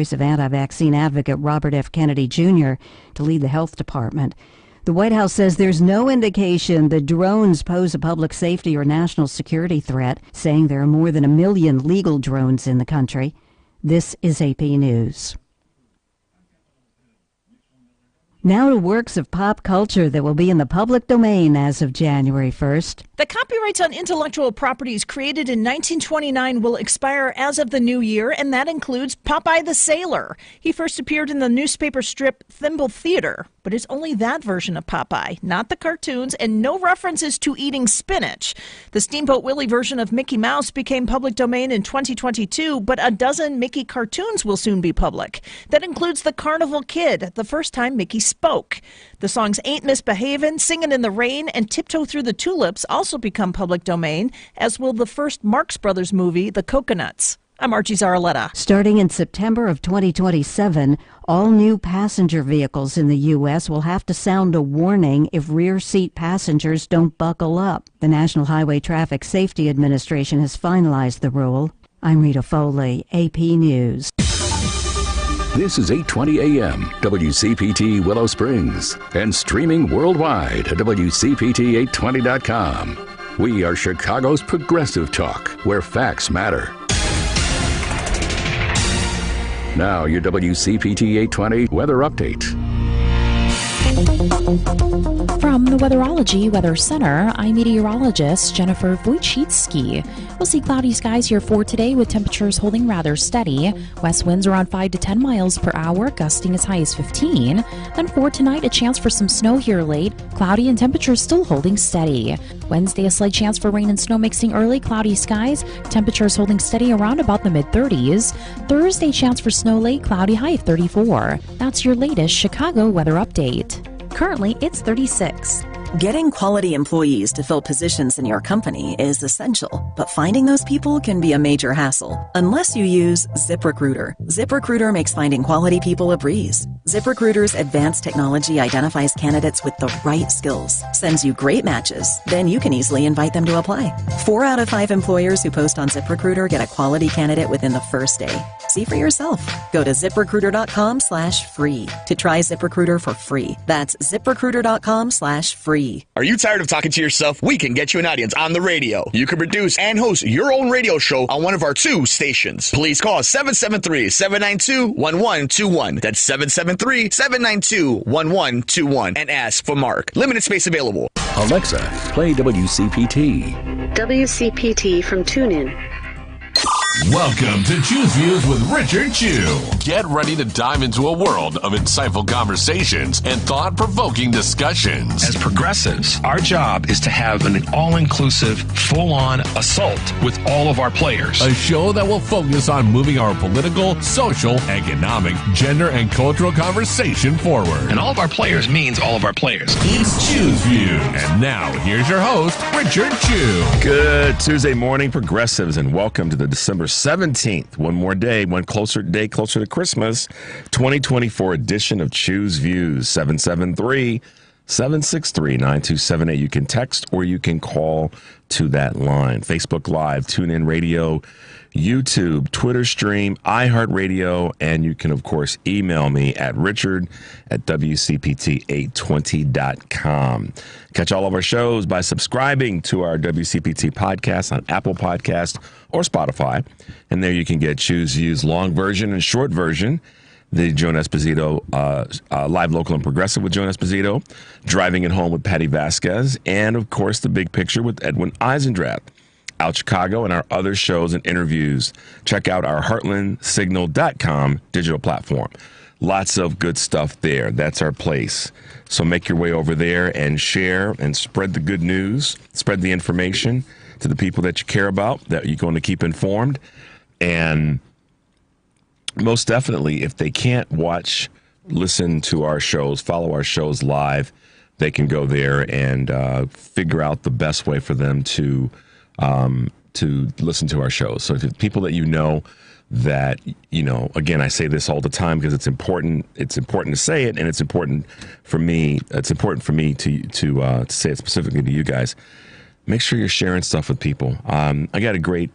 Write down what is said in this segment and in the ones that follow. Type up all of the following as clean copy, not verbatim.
Of anti-vaccine advocate Robert F. Kennedy Jr. to lead the health department. The White House says there's no indication that drones pose a public safety or national security threat, saying there are more than 1 million legal drones in the country. This is AP News. Now to works of pop culture that will be in the public domain as of January 1st. The copyrights on intellectual properties created in 1929 will expire as of the new year, and that includes Popeye the Sailor. He first appeared in the newspaper strip Thimble Theater, but it's only that version of Popeye, not the cartoons, and no references to eating spinach. The Steamboat Willie version of Mickey Mouse became public domain in 2022, but a dozen Mickey cartoons will soon be public. That includes The Carnival Kid, the first time Mickey spoke. The songs Ain't Misbehavin', Singin' in the Rain, and Tiptoe Through the Tulips also become public domain, as will the first Marx Brothers movie, The Coconuts. I'm Archie Zaraletta. Starting in September of 2027, all new passenger vehicles in the U.S. will have to sound a warning if rear seat passengers don't buckle up. The National Highway Traffic Safety Administration has finalized the rule. I'm Rita Foley, AP News. This is 8:20 a.m. WCPT Willow Springs and streaming worldwide at WCPT820.com. We are Chicago's progressive talk, where facts matter. Now your WCPT 820 weather update. From the Weatherology Weather Center, I'm meteorologist Jennifer Wojcicki. We'll see cloudy skies here for today with temperatures holding rather steady. West winds around 5 to 10 miles per hour, gusting as high as 15. Then for tonight, a chance for some snow here late. Cloudy and temperatures still holding steady. Wednesday, a slight chance for rain and snow mixing early, cloudy skies. Temperatures holding steady around about the mid-30s. Thursday, chance for snow late, cloudy, high of 34. That's your latest Chicago weather update. Currently, it's 36. Getting quality employees to fill positions in your company is essential, but finding those people can be a major hassle unless you use ZipRecruiter. ZipRecruiter makes finding quality people a breeze. ZipRecruiter's advanced technology identifies candidates with the right skills, sends you great matches, then you can easily invite them to apply. 4 out of 5 employers who post on ZipRecruiter get a quality candidate within the first day. See for yourself. Go to ZipRecruiter.com/free to try ZipRecruiter for free. That's ZipRecruiter.com/free. Are you tired of talking to yourself? We can get you an audience on the radio. You can produce and host your own radio show on one of our 2 stations. Please call 773-792-1121. That's 773-792-1121 and ask for Mark. Limited space available. Alexa, play WCPT. WCPT from TuneIn. Welcome to Choose Views with Richard Chew. Get ready to dive into a world of insightful conversations and thought-provoking discussions. As progressives, our job is to have an all-inclusive, full-on assault with all of our players. A show that will focus on moving our political, social, economic, gender, and cultural conversation forward. And all of our players means all of our players. It's Choose Views. And now, here's your host, Richard Chew. Good Tuesday morning, progressives, and welcome to the December 17th, one more day, one day closer to Christmas, 2024 edition of Choose Views, 773-763-9278. You can text or you can call to that line. Facebook Live, TuneIn Radio, YouTube, Twitter stream, iHeartRadio, and you can, of course, email me at richard@WCPT820.com. Catch all of our shows by subscribing to our WCPT podcast on Apple Podcast or Spotify. And there you can get Choose Views long version and short version. The Joan Esposito, Live, Local, and Progressive with Joan Esposito, Driving It Home with Patty Vasquez, and, of course, The Big Picture with Edwin Eisendrath. Out Chicago and our other shows and interviews. Check out our heartlandsignal.com digital platform. Lots of good stuff there. That's our place. So make your way over there and share and spread the good news, spread the information to the people that you care about, that you're going to keep informed. And most definitely, if they can't listen to our shows, follow our shows live, they can go there and figure out the best way for them to listen to our shows. So if it's people that you know that, again, I say this all the time because it's important to say it, and it's important for me to say it specifically to you guys. Make sure you're sharing stuff with people. I got a great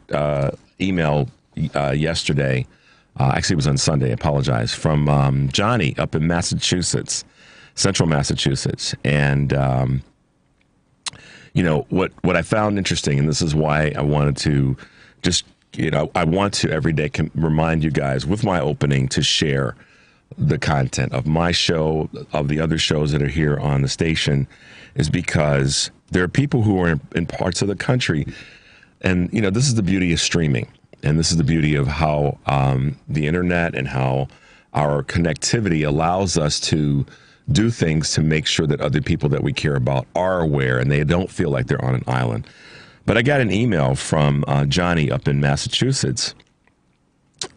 email yesterday Actually, it was on Sunday. I apologize. From Johnny up in Massachusetts, central Massachusetts. And, what I found interesting, and this is why I wanted to just, I want to every day remind you guys with my opening to share the content of my show, of the other shows that are here on the station, is because there are people who are in parts of the country. And, this is the beauty of streaming. And this is the beauty of how the internet and how our connectivity allows us to do things to make sure that other people that we care about are aware and they don't feel like they're on an island. But I got an email from Johnny up in Massachusetts,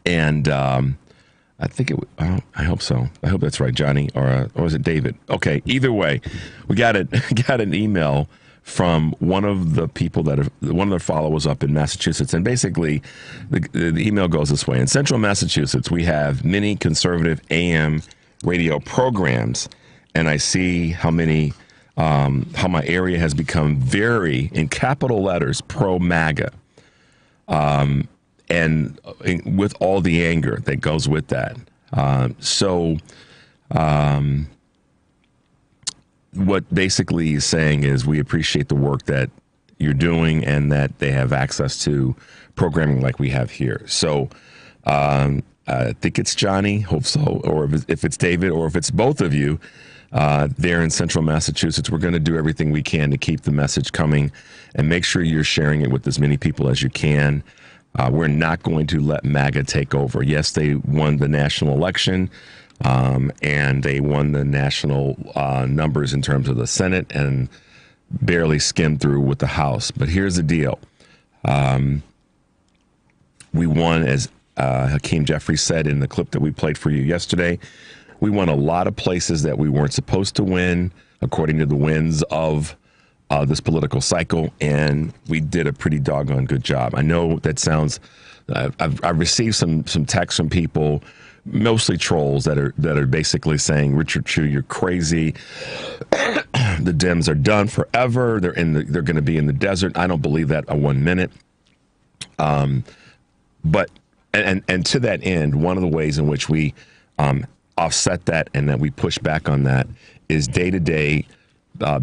and I think I hope so. I hope that's right, Johnny, or is it David? Okay, either way, we got an email from one of the people one of their followers up in Massachusetts. And basically, the email goes this way. In central Massachusetts, we have many conservative AM radio programs, and I see how my area has become very, in capital letters, pro-MAGA. And with all the anger that goes with that. What basically he's saying is we appreciate the work that you're doing and that they have access to programming like we have here. So I think it's Johnny, hope so, or if it's David, or if it's both of you there in central Massachusetts, we're going to do everything we can to keep the message coming and make sure you're sharing it with as many people as you can. We're not going to let MAGA take over. Yes, they won the national election. And they won the national numbers in terms of the Senate and barely skimmed through with the House. But here's the deal. We won, as Hakeem Jeffries said in the clip that we played for you yesterday, we won a lot of places that we weren't supposed to win, according to the winds of this political cycle, and we did a pretty doggone good job. I know that sounds... I've received some texts from people, mostly trolls, that are basically saying, Richard Chu, you're crazy. The Dems are done forever. They're going to be in the desert. I don't believe that a 1 minute. But to that end, one of the ways in which we offset that and that we push back on that is day-to-day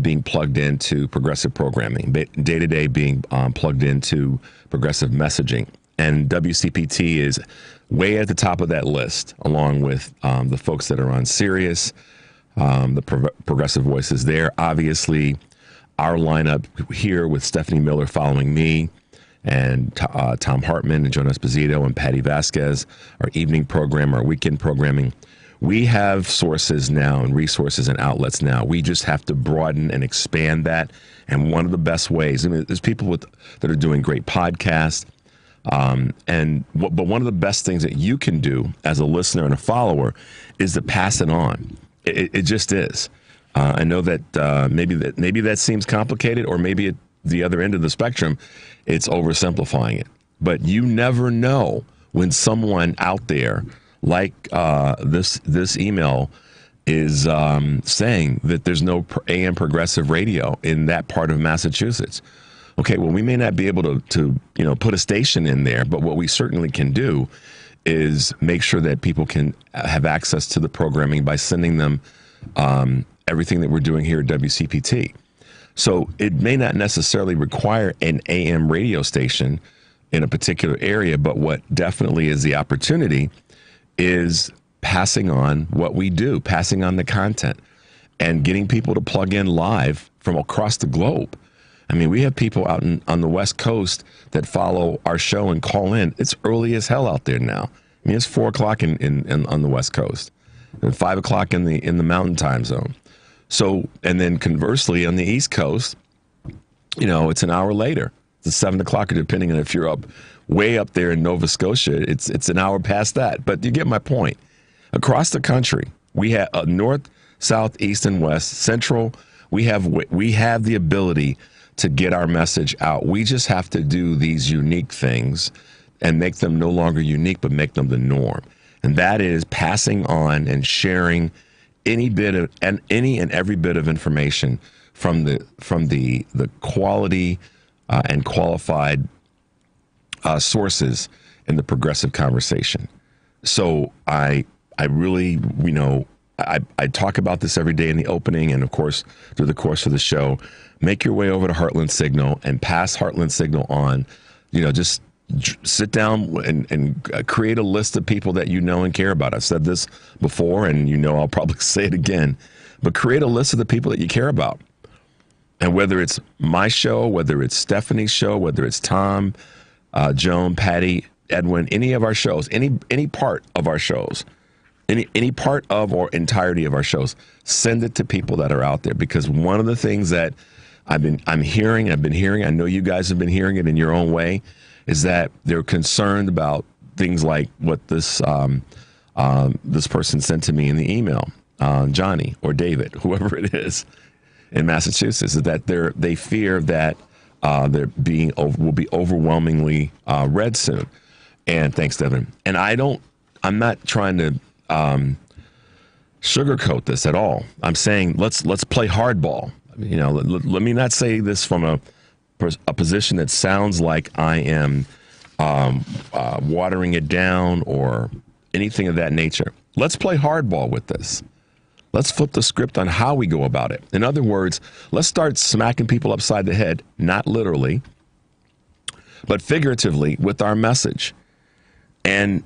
being plugged into progressive programming, day-to-day being plugged into progressive messaging. And WCPT is way at the top of that list, along with the folks that are on Sirius, the progressive voices there. Obviously, our lineup here with Stephanie Miller following me, and Tom Hartman and Joan Esposito and Patty Vasquez, our evening program, our weekend programming. We have sources now and resources and outlets now. We just have to broaden and expand that. And one of the best ways, there's people that are doing great podcasts. But one of the best things that you can do as a listener and a follower is to pass it on. It just is. I know that maybe that seems complicated, or maybe at the other end of the spectrum, it's oversimplifying it. But you never know when someone out there, like this email, is saying that there's no AM progressive radio in that part of Massachusetts. Okay, well, we may not be able to put a station in there, but what we certainly can do is make sure that people can have access to the programming by sending them everything that we're doing here at WCPT. So it may not necessarily require an AM radio station in a particular area, but what definitely is the opportunity is passing on what we do, passing on the content, and getting people to plug in live from across the globe. I mean, we have people out on the West Coast that follow our show and call in. It's early as hell out there now. I mean, it's 4 o'clock on the West Coast, and 5 o'clock in the Mountain Time Zone. So, and then conversely on the East Coast, it's an hour later. It's 7 o'clock, depending on if you're way up there in Nova Scotia. It's an hour past that. But you get my point. Across the country, we have north, south, east, and west, central. We have the ability to get our message out. We just have to do these unique things and make them no longer unique, but make them the norm. And that is passing on and sharing any and every bit of information from the quality and qualified sources in the progressive conversation. So I really, I talk about this every day in the opening and, of course, through the course of the show. Make your way over to Heartland Signal and pass Heartland Signal on. Just sit down and create a list of people that you know and care about. I've said this before, and I'll probably say it again. But create a list of the people that you care about. And whether it's my show, whether it's Stephanie's show, whether it's Tom, Joan, Patty, Edwin, any of our shows, any part of our shows, any part of or entirety of our shows, send it to people that are out there. Because one of the things that I've been hearing, I know you guys have been hearing it in your own way, is that they're concerned about things like what this person sent to me in the email, Johnny or David, whoever it is in Massachusetts, is that they fear that will be overwhelmingly read soon. And thanks, Devin. And I'm not trying to sugarcoat this at all. I'm saying let's play hardball. Let me not say this from a position that sounds like I am watering it down or anything of that nature. Let's play hardball with this. Let's flip the script on how we go about it. In other words, let's start smacking people upside the head, not literally, but figuratively with our message. And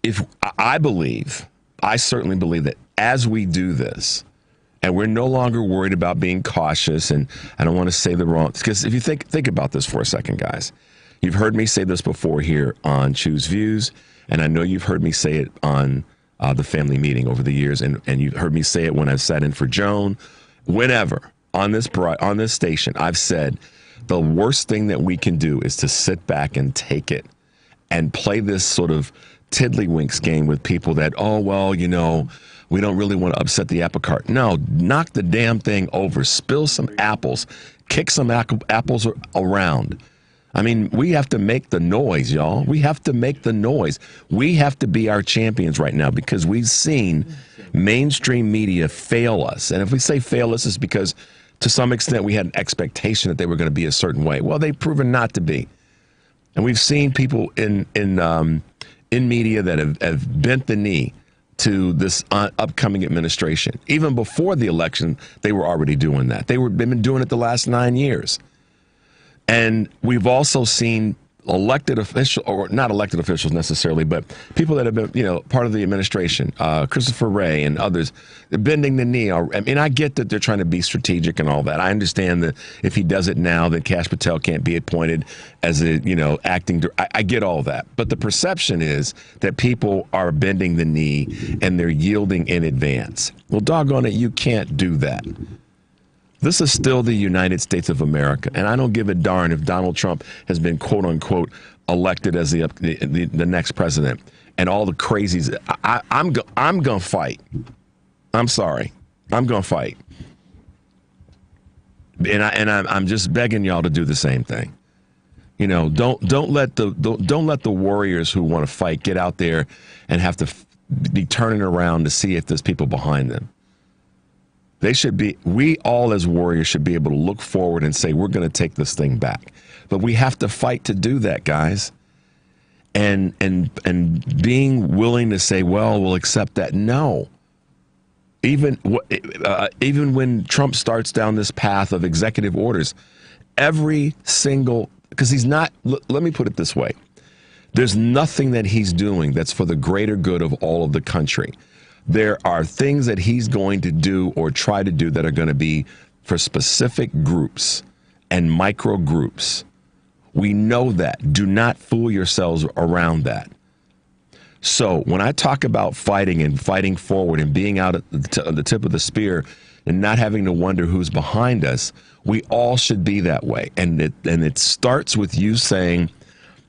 I certainly believe that as we do this, and we're no longer worried about being cautious, and I don't want to say the wrong, because if you think about this for a second, guys, you've heard me say this before here on Choose Views, and I know you've heard me say it on the family meeting over the years, and you've heard me say it when I've sat in for Joan. Whenever on this station, I've said the worst thing that we can do is to sit back and take it and play this sort of tiddlywinks game with people that, we don't really want to upset the apple cart. No, knock the damn thing over. Spill some apples. Kick some apples around. I mean, we have to make the noise, y'all. We have to make the noise. We have to be our champions right now because we've seen mainstream media fail us. And if we say fail us, it's because to some extent we had an expectation that they were going to be a certain way. Well, they've proven not to be. And we've seen people in media that have bent the knee to this upcoming administration. Even before the election, they were already doing that. They've been doing it the last 9 years. And we've also seen elected officials, or not elected officials necessarily, but people that have been, part of the administration, Christopher Wray and others, they're bending the knee. I mean, I get that they're trying to be strategic and all that. I understand that if he does it now, that Kash Patel can't be appointed as acting. I get all that. But the perception is that people are bending the knee and they're yielding in advance. Well, doggone it, you can't do that. This is still the United States of America, and I don't give a darn if Donald Trump has been, quote unquote, elected as the next president and all the crazies. I'm gonna fight. I'm sorry, I'm gonna fight, and I'm just begging y'all to do the same thing. Don't let the warriors who want to fight get out there and have to be turning around to see if there's people behind them. We all as warriors should be able to look forward and say, we're going to take this thing back. But we have to fight to do that, guys. And being willing to say, well, we'll accept that. No. Even when Trump starts down this path of executive orders, because he's not, let me put it this way. There's nothing that he's doing that's for the greater good of all of the country. There are things that he's going to do or try to do that are going to be for specific groups and micro groups. We know that. Do not fool yourselves around that. So when I talk about fighting and fighting forward and being out at the tip of the spear and not having to wonder who's behind us, we all should be that way. And it starts with you saying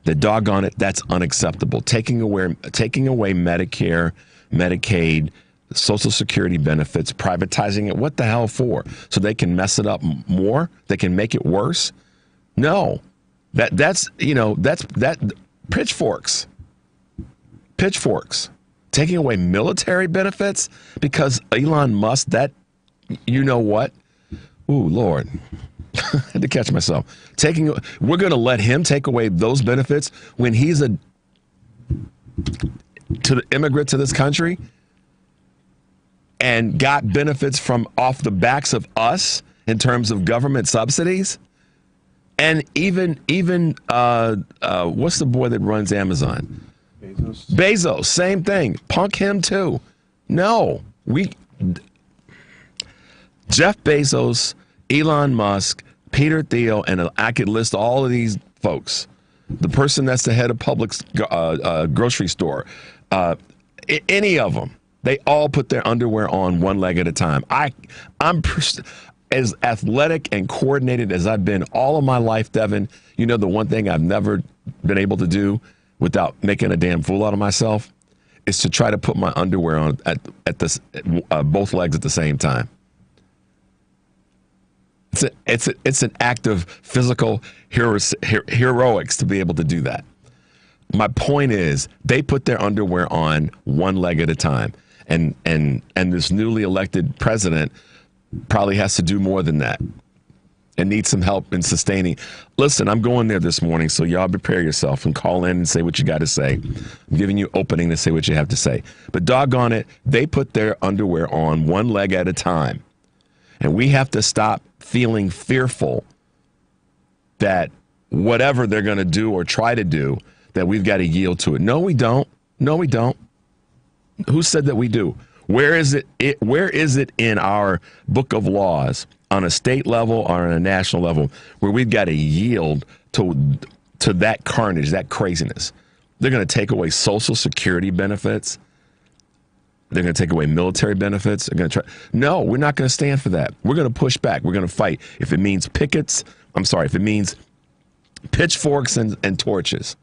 that, doggone it, that's unacceptable. Taking away Medicare, Medicaid, Social Security benefits, privatizing it. What the hell for? So they can mess it up more? They can make it worse? No. That's pitchforks. Pitchforks. Taking away military benefits because Elon Musk, you know what? Ooh, Lord. I had to catch myself. We're going to let him take away those benefits when he's to the immigrant to this country and got benefits from off the backs of us in terms of government subsidies. And even what's the boy that runs Amazon? Bezos, same thing. Punk him too. No, Jeff Bezos, Elon Musk, Peter Thiel, and I could list all of these folks. The person that's the head of Publix grocery store, any of them, they all put their underwear on one leg at a time. I'm as athletic and coordinated as I've been all of my life, Devin. You know, the one thing I've never been able to do without making a damn fool out of myself is to try to put my underwear on at both legs at the same time. It's an act of physical heroics to be able to do that. My point is, they put their underwear on one leg at a time, and this newly elected president probably has to do more than that and needs some help in sustaining. Listen, I'm going there this morning, so y'all prepare yourself and call in and say what you got to say. I'm giving you opening to say what you have to say. But doggone it, they put their underwear on one leg at a time. And we have to stop feeling fearful that whatever they're going to do or try to do, that we've got to yield to it. No, we don't. No, we don't. Who said that we do? Where is it in our book of laws on a state level or on a national level where we've got to yield to that carnage, that craziness? They're going to take away Social Security benefits. They're going to take away military benefits. They're going to try. No, we're not going to stand for that. We're going to push back. We're going to fight. If it means if it means pitchforks and torches,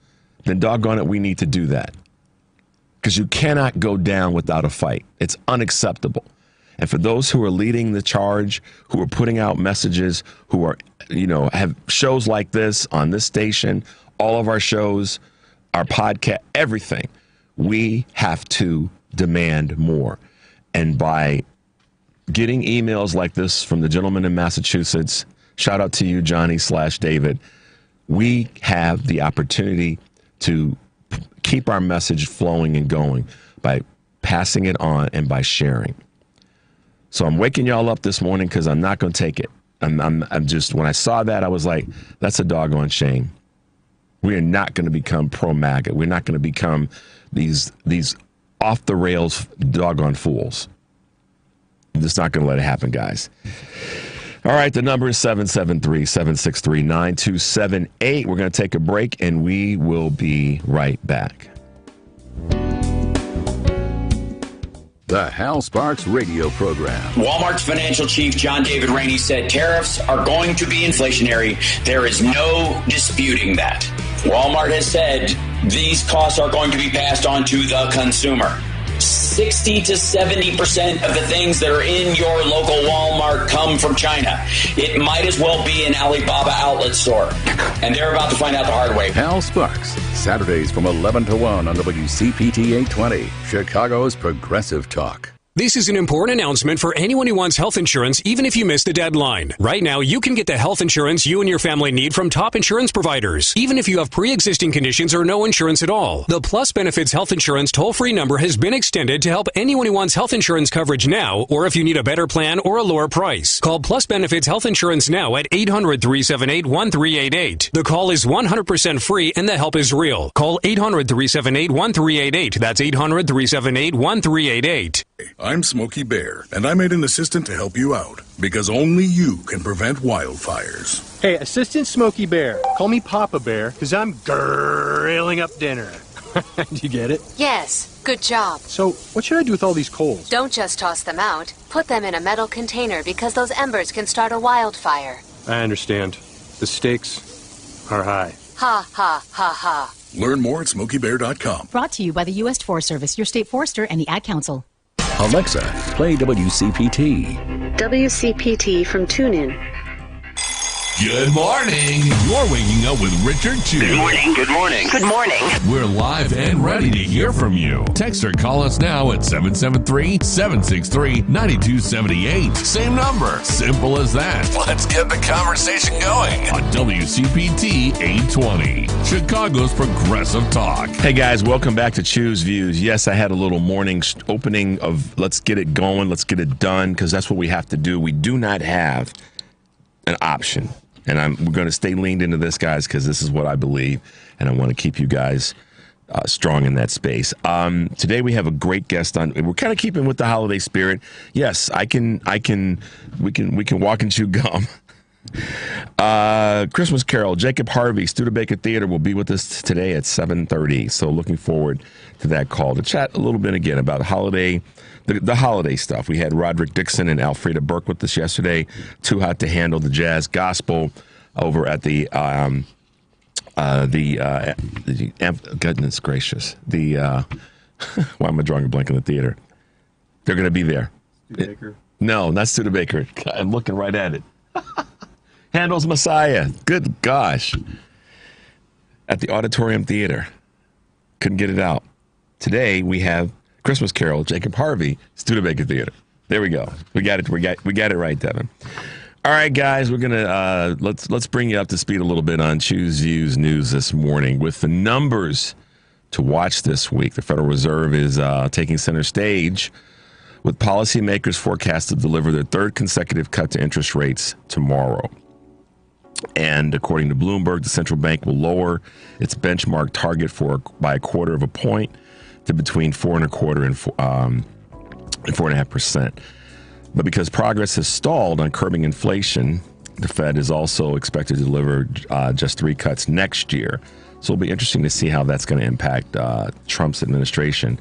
then doggone it, we need to do that. Because you cannot go down without a fight. It's unacceptable. And for those who are leading the charge, who are putting out messages, who are, have shows like this on this station, all of our shows, our podcast, everything, we have to demand more. And by getting emails like this from the gentleman in Massachusetts, shout out to you, Johnny/David, we have the opportunity to keep our message flowing and going by passing it on and by sharing. So I'm waking y'all up this morning because I'm not going to take it. I'm just, when I saw that, I was like, that's a doggone shame. We are not going to become pro-MAGA. We're not going to become these off the rails doggone fools. I'm just not going to let it happen, guys. All right, the number is 773-763-9278. We're going to take a break, and we will be right back. The Hal Sparks radio program. Walmart's financial chief, John David Rainey, said tariffs are going to be inflationary. There is no disputing that. Walmart has said these costs are going to be passed on to the consumer. 60 to 70% of the things that are in your local Walmart come from China. It might as well be an Alibaba outlet store. And they're about to find out the hard way. Hal Sparks, Saturdays from 11 to 1 on WCPT 820, Chicago's Progressive Talk. This is an important announcement for anyone who wants health insurance, even if you missed the deadline. Right now, you can get the health insurance you and your family need from top insurance providers, even if you have pre-existing conditions or no insurance at all. The Plus Benefits Health Insurance toll-free number has been extended to help anyone who wants health insurance coverage now, or if you need a better plan or a lower price. Call Plus Benefits Health Insurance now at 800-378-1388. The call is 100% free and the help is real. Call 800-378-1388. That's 800-378-1388. I'm Smokey Bear, and I made an assistant to help you out, because only you can prevent wildfires. Hey, Assistant Smokey Bear, call me Papa Bear, because I'm grilling up dinner. Do you get it? Yes, good job. So, what should I do with all these coals? Don't just toss them out. Put them in a metal container, because those embers can start a wildfire. I understand. The stakes are high. Ha, ha, ha, ha. Learn more at SmokeyBear.com. Brought to you by the U.S. Forest Service, your state forester, and the Ad Council. Alexa, play WCPT. WCPT from TuneIn. Good morning. You're waking up with Richard Chew. Good morning. Good morning. Good morning. We're live and ready to hear from you. Text or call us now at 773-763-9278. Same number. Simple as that. Let's get the conversation going on WCPT 820, Chicago's Progressive Talk. Hey guys, welcome back to Choose Views. Yes, I had a little morning opening of let's get it going, let's get it done, because that's what we have to do. We do not have an option. And we're going to stay leaned into this, guys, because this is what I believe, and I want to keep you guys strong in that space. Today we have a great guest on. We're kind of keeping with the holiday spirit. Yes, we can walk and chew gum. Christmas Carol, Jacob Harvey, Studebaker Theater will be with us today at 7:30. So looking forward to that call to chat a little bit again about holiday. The holiday stuff. We had Roderick Dixon and Alfreda Burke with us yesterday. Too Hot to Handle, the jazz gospel over at the goodness gracious. Why am I drawing a blank in the theater? They're going to be there. Studebaker? No, not Studebaker. I'm looking right at it. Handel's Messiah. Good gosh. At the Auditorium Theater. Couldn't get it out. Today we have Christmas Carol, Jacob Harvey, Studebaker Theater. There we go. We got it. We got it right, Devin. All right, guys, we're gonna let's bring you up to speed a little bit on Choose Views news this morning with the numbers to watch this week. The Federal Reserve is taking center stage with policymakers forecast to deliver their third consecutive cut to interest rates tomorrow. And according to Bloomberg, the central bank will lower its benchmark target by 1/4 of a point to between 4.25% and 4.5%. But because progress has stalled on curbing inflation, the Fed is also expected to deliver just 3 cuts next year. So it'll be interesting to see how that's going to impact Trump's administration.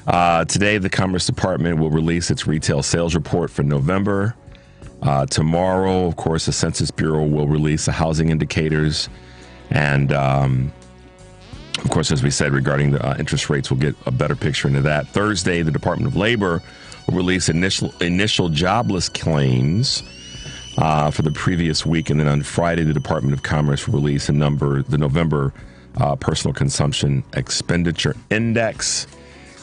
Today, the Commerce Department will release its retail sales report for November. Tomorrow, of course, the Census Bureau will release the housing indicators. And of course, as we said, regarding the interest rates, we'll get a better picture into that. Thursday, the Department of Labor will release initial jobless claims for the previous week. And then on Friday, the Department of Commerce will release the November Personal Consumption Expenditure Index.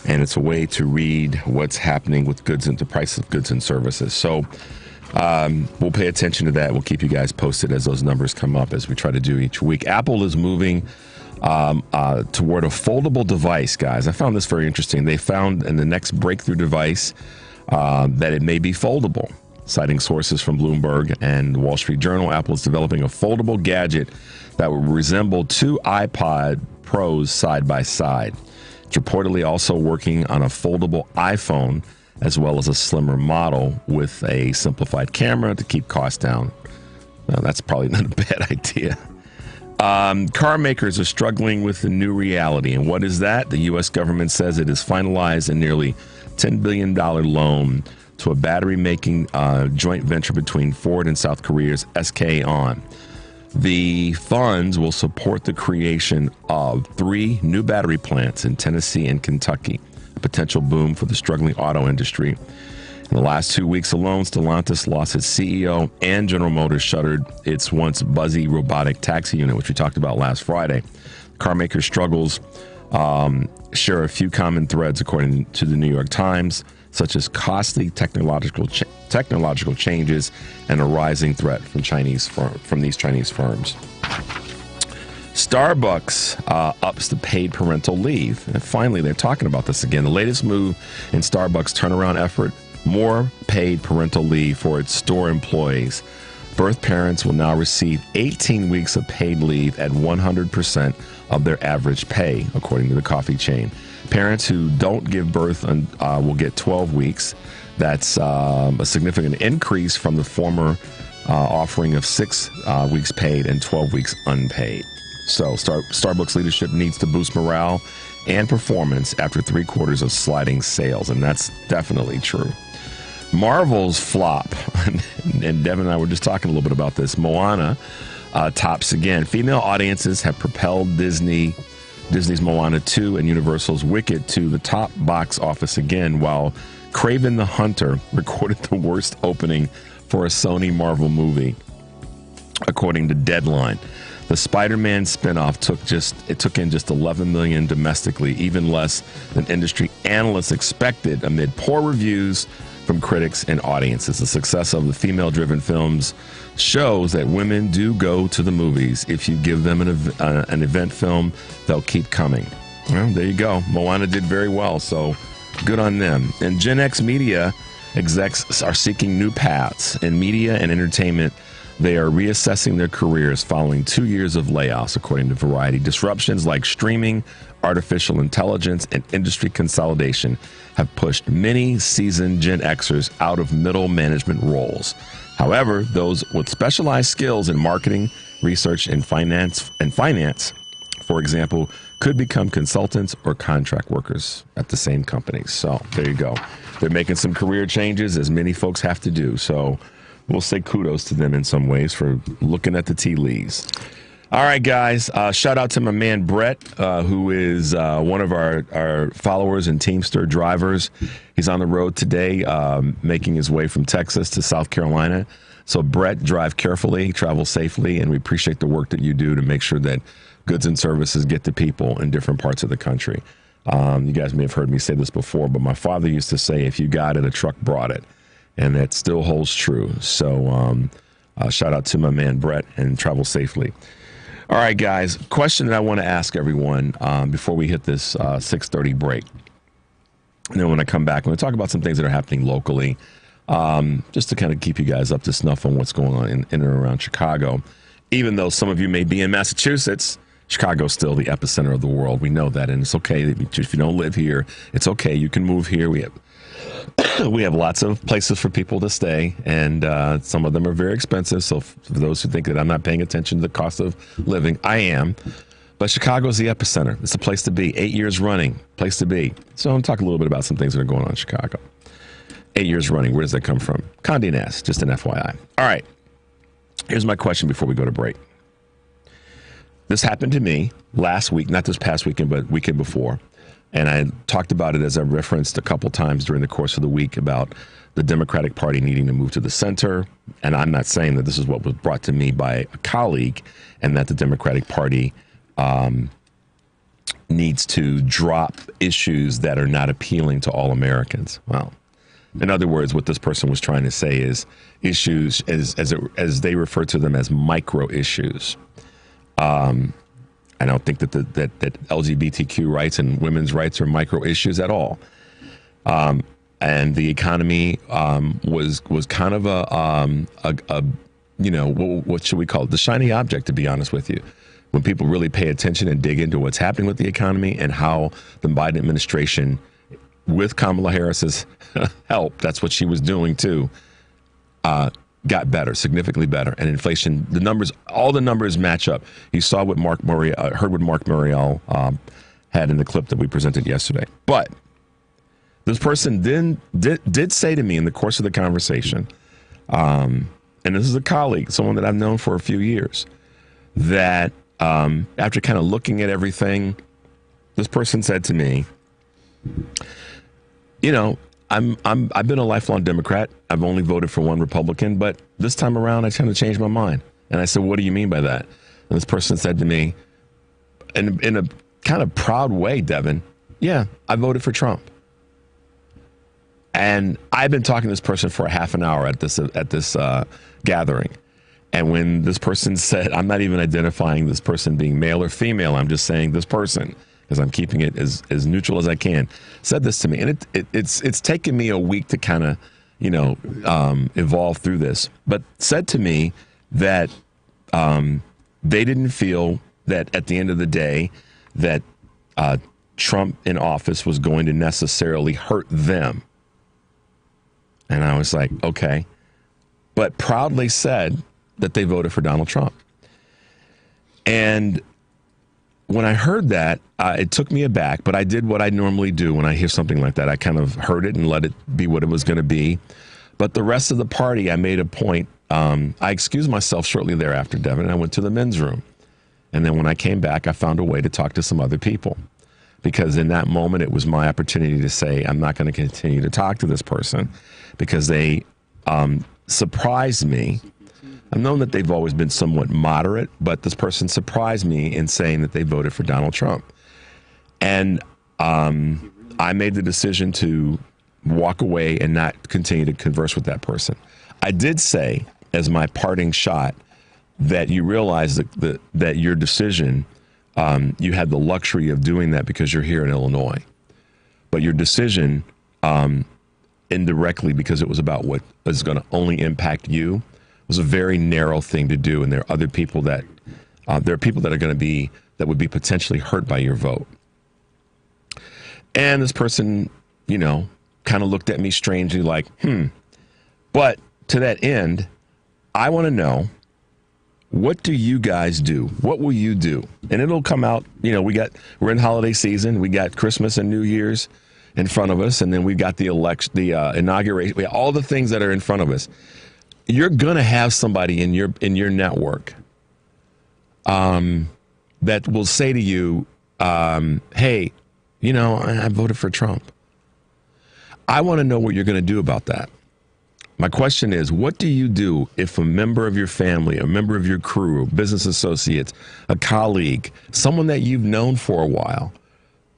And it's a way to read what's happening with the price of goods and services. So we'll pay attention to that. We'll keep you guys posted as those numbers come up, as we try to do each week. Apple is moving toward a foldable device, guys. I found this very interesting. They found in the next breakthrough device that it may be foldable. Citing sources from Bloomberg and the Wall Street Journal, Apple is developing a foldable gadget that will resemble 2 iPod Pros side by side. It's reportedly also working on a foldable iPhone, as well as a slimmer model with a simplified camera to keep costs down. Well, that's probably not a bad idea. Car makers are struggling with the new reality. And what is that? The U.S. government says it has finalized a nearly $10 billion loan to a battery-making joint venture between Ford and South Korea's SK On. The funds will support the creation of 3 new battery plants in Tennessee and Kentucky, a potential boom for the struggling auto industry. In the last 2 weeks alone, Stellantis lost its CEO and General Motors shuttered its once buzzy robotic taxi unit, which we talked about last Friday. Carmaker struggles share a few common threads, according to the New York Times, such as costly technological changes and a rising threat from these Chinese firms. Starbucks ups the paid parental leave. And finally, they're talking about this again. The latest move in Starbucks' turnaround effort, more paid parental leave for its store employees. Birth parents will now receive 18 weeks of paid leave at 100% of their average pay, according to the coffee chain. Parents who don't give birth will get 12 weeks. That's a significant increase from the former offering of 6 weeks paid and 12 weeks unpaid. So Starbucks leadership needs to boost morale and performance after 3 quarters of sliding sales, and that's definitely true. Marvel's flop, and Devin and I were just talking a little bit about this. Moana tops again. Female audiences have propelled Disney's Moana 2 and Universal's Wicked to the top box office again, while Kraven the Hunter recorded the worst opening for a Sony Marvel movie. according to Deadline. The Spider-Man spinoff took in just $11 million domestically, even less than industry analysts expected amid poor reviews from critics and audiences. The success of the female-driven films shows that women do go to the movies. If you give them an event film, they'll keep coming. Well, there you go. Moana did very well, so good on them. And Gen X media execs are seeking new paths in media and entertainment. They are reassessing their careers following 2 years of layoffs, according to Variety. Disruptions like streaming, artificial intelligence, and industry consolidation have pushed many seasoned Gen Xers out of middle management roles. However, those with specialized skills in marketing, research, and finance, for example, could become consultants or contract workers at the same companies. So there you go. They're making some career changes, as many folks have to do. So we'll say kudos to them in some ways for looking at the tea leaves. All right, guys. Shout out to my man Brett, who is one of our followers and Teamster drivers. He's on the road today, making his way from Texas to South Carolina. So, Brett, drive carefully, travel safely, and we appreciate the work that you do to make sure that goods and services get to people in different parts of the country. You guys may have heard me say this before, but my father used to say, if you got it, a truck brought it. And that still holds true. So shout out to my man, Brett, and travel safely. All right, guys, question that I want to ask everyone before we hit this 6:30 break. And then when I come back, I'm going to talk about some things that are happening locally, just to kind of keep you guys up to snuff on what's going on in and around Chicago. Even though some of you may be in Massachusetts, Chicago's still the epicenter of the world. We know that, and it's okay. If you don't live here, it's okay. You can move here. We have lots of places for people to stay, and some of them are very expensive. So for those who think that I'm not paying attention to the cost of living, I am. But Chicago's the epicenter. It's a place to be. 8 years running, place to be. So I'm going to talk a little bit about some things that are going on in Chicago. 8 years running, where does that come from? Condé Nast, just an FYI. All right, here's my question before we go to break. This happened to me last week, not this past weekend, but weekend before. And I talked about it, as I referenced a couple times during the course of the week, about the Democratic Party needing to move to the center. And I'm not saying that this is what was brought to me by a colleague and that the Democratic Party needs to drop issues that are not appealing to all Americans. Well, in other words, what this person was trying to say is issues, as they refer to them, as micro issues. I don't think that that LGBTQ rights and women's rights are micro issues at all. And the economy was kind of a what should we call it? The shiny object, to be honest with you. When people really pay attention and dig into what's happening with the economy and how the Biden administration, with Kamala Harris's help, that's what she was doing too, got better, significantly better. And inflation, the numbers, all the numbers match up. You saw what heard what Mark Morial had in the clip that we presented yesterday. But this person then did say to me in the course of the conversation, and this is a colleague, someone that I've known for a few years, that after kind of looking at everything, this person said to me, you know, I've been a lifelong Democrat. I've only voted for one Republican, but this time around I kind of changed my mind. And I said, what do you mean by that? And this person said to me, in a kind of proud way, Devin, yeah, I voted for Trump. And I've been talking to this person for a half an hour at this gathering. And when this person said, I'm not even identifying this person being male or female, I'm just saying this person, because I'm keeping it as neutral as I can, said this to me. And it's taken me a week to kind of, evolve through this, but said to me that they didn't feel that at the end of the day that Trump in office was going to necessarily hurt them. And I was like, okay, but proudly said that they voted for Donald Trump. And when I heard that, it took me aback, but I did what I normally do when I hear something like that. I kind of heard it and let it be what it was going to be. But the rest of the party, I made a point. I excused myself shortly thereafter, Devin, and I went to the men's room. And then when I came back, I found a way to talk to some other people. Because in that moment, it was my opportunity to say, I'm not going to continue to talk to this person because they surprised me I've known that they've always been somewhat moderate, but this person surprised me in saying that they voted for Donald Trump. And I made the decision to walk away and not continue to converse with that person. I did say, as my parting shot, that you realize that your decision, you had the luxury of doing that because you're here in Illinois. But your decision, indirectly, because it was about what is going to only impact you, was a very narrow thing to do. And there are other people that, there are people that are going to be, that would be potentially hurt by your vote. And this person, you know, kind of looked at me strangely like, But to that end, I want to know, what do you guys do? What will you do? And it'll come out, you know, we're in holiday season. We got Christmas and New Year's in front of us. And then we got the election, the inauguration, we have all the things that are in front of us. You're going to have somebody in your network that will say to you, hey, you know, I voted for Trump. I want to know what you're going to do about that. My question is, what do you do if a member of your family, a member of your crew, business associates, a colleague, someone that you've known for a while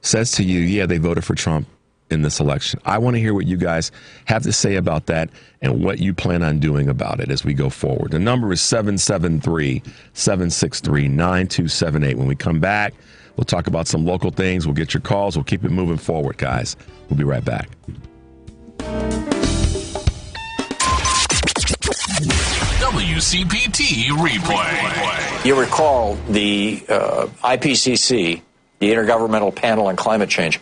says to you, yeah, they voted for Trump in this election? I want to hear what you guys have to say about that and what you plan on doing about it as we go forward. The number is 773-763-9278. When we come back, we'll talk about some local things. We'll get your calls. We'll keep it moving forward, guys. We'll be right back. WCPT replay. You recall the IPCC, the Intergovernmental Panel on Climate Change,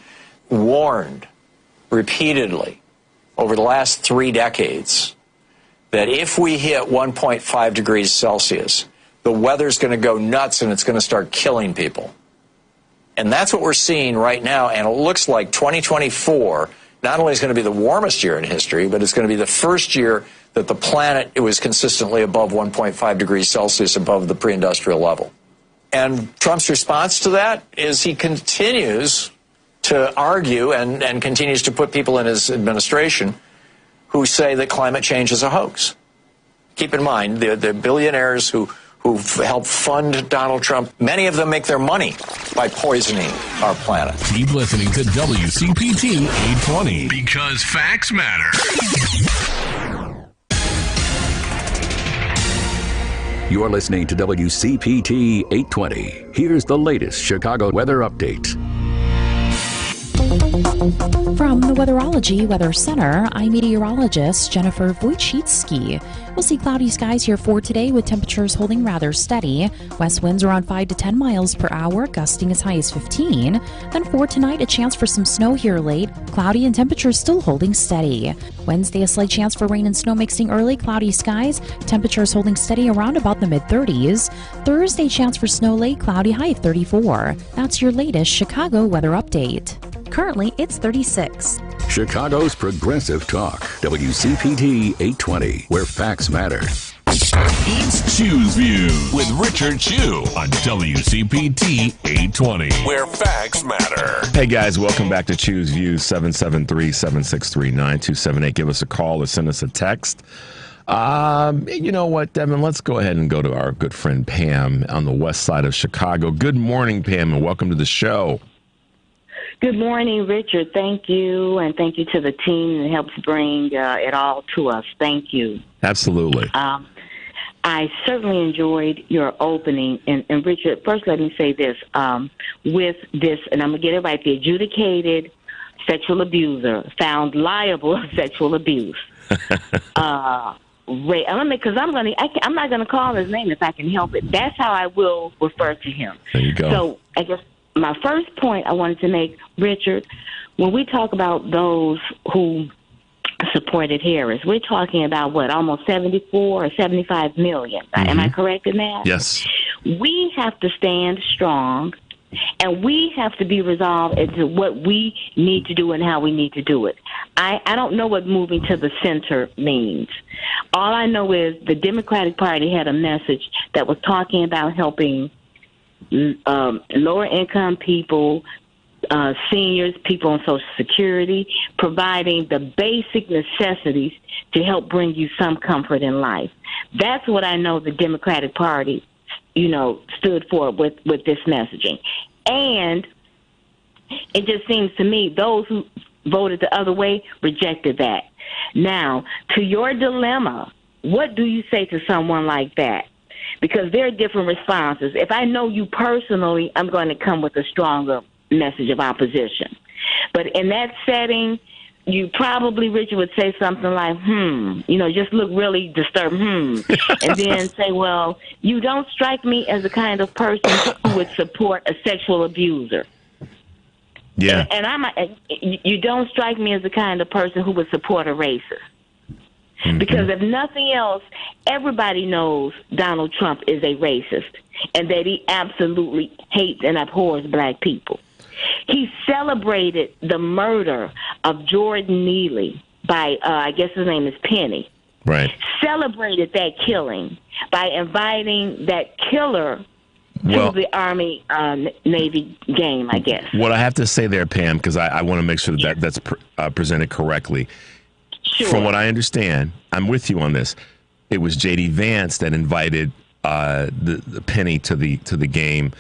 warned repeatedly over the last 3 decades that if we hit 1.5 degrees Celsius, the weather's going to go nuts and it's going to start killing people. And that's what we're seeing right now. And it looks like 2024 not only is going to be the warmest year in history, but it's going to be the first year that the planet was consistently above 1.5 degrees Celsius above the pre-industrial level. And Trump's response to that is he continues to argue and continues to put people in his administration who say that climate change is a hoax. Keep in mind, the billionaires who've helped fund Donald Trump, many of them make their money by poisoning our planet. Keep listening to WCPT 820 because facts matter. You're listening to WCPT 820. Here's the latest Chicago weather update. From the Weatherology Weather Center, I'm meteorologist Jennifer Wojcicki. We'll see cloudy skies here for today with temperatures holding rather steady. West winds around 5 to 10 miles per hour, gusting as high as 15. Then for tonight, a chance for some snow here late. Cloudy and temperatures still holding steady. Wednesday, a slight chance for rain and snow mixing early, cloudy skies. Temperatures holding steady around about the mid-30s. Thursday, chance for snow late, cloudy, high of 34. That's your latest Chicago weather update. Currently, it's 36. Chicago's Progressive Talk, WCPT 820, where facts matter. It's Choose View with Richard Chew on WCPT 820, where facts matter. Hey guys, welcome back to Choose View, 773-763-9278. Give us a call or send us a text. You know what, Devin, let's go ahead and go to our good friend Pam on the west side of Chicago. Good morning, Pam, and welcome to the show. Good morning, Richard. Thank you, and thank you to the team that helps bring it all to us. Thank you. Absolutely. I certainly enjoyed your opening. And Richard, first let me say this. With this, and I'm going to get it right, the adjudicated sexual abuser found liable of sexual abuse. Because I'm not going to call his name if I can help it. That's how I will refer to him. There you go. So I guess my first point I wanted to make, Richard, when we talk about those who supported Harris, we're talking about, almost 74 or 75 million. Mm-hmm. Am I correct in that? Yes. We have to stand strong, and we have to be resolved as to what we need to do and how we need to do it. I don't know what moving to the center means. All I know is the Democratic Party had a message that was talking about helping lower income people, seniors, people on Social Security, providing the basic necessities to help bring you some comfort in life. That's what I know the Democratic Party, stood for with this messaging. And it just seems to me those who voted the other way rejected that. Now, to your dilemma, what do you say to someone like that? Because there are different responses. If I know you personally, I'm going to come with a stronger message of opposition. But in that setting, you probably, Richard, would say something like, just look really disturbed, and then say, well, you don't strike me as the kind of person who would support a sexual abuser. Yeah. And you don't strike me as the kind of person who would support a racist. Mm-hmm. Because if nothing else, everybody knows Donald Trump is a racist and that he absolutely hates and abhors black people. He celebrated the murder of Jordan Neely by, I guess his name is Penny. Right. Celebrated that killing by inviting that killer to the Army Navy game, I guess. What I have to say there, Pam, because I want to make sure that's presented correctly. Sure. From what I understand, I'm with you on this. It was J.D. Vance that invited the Penny to the game.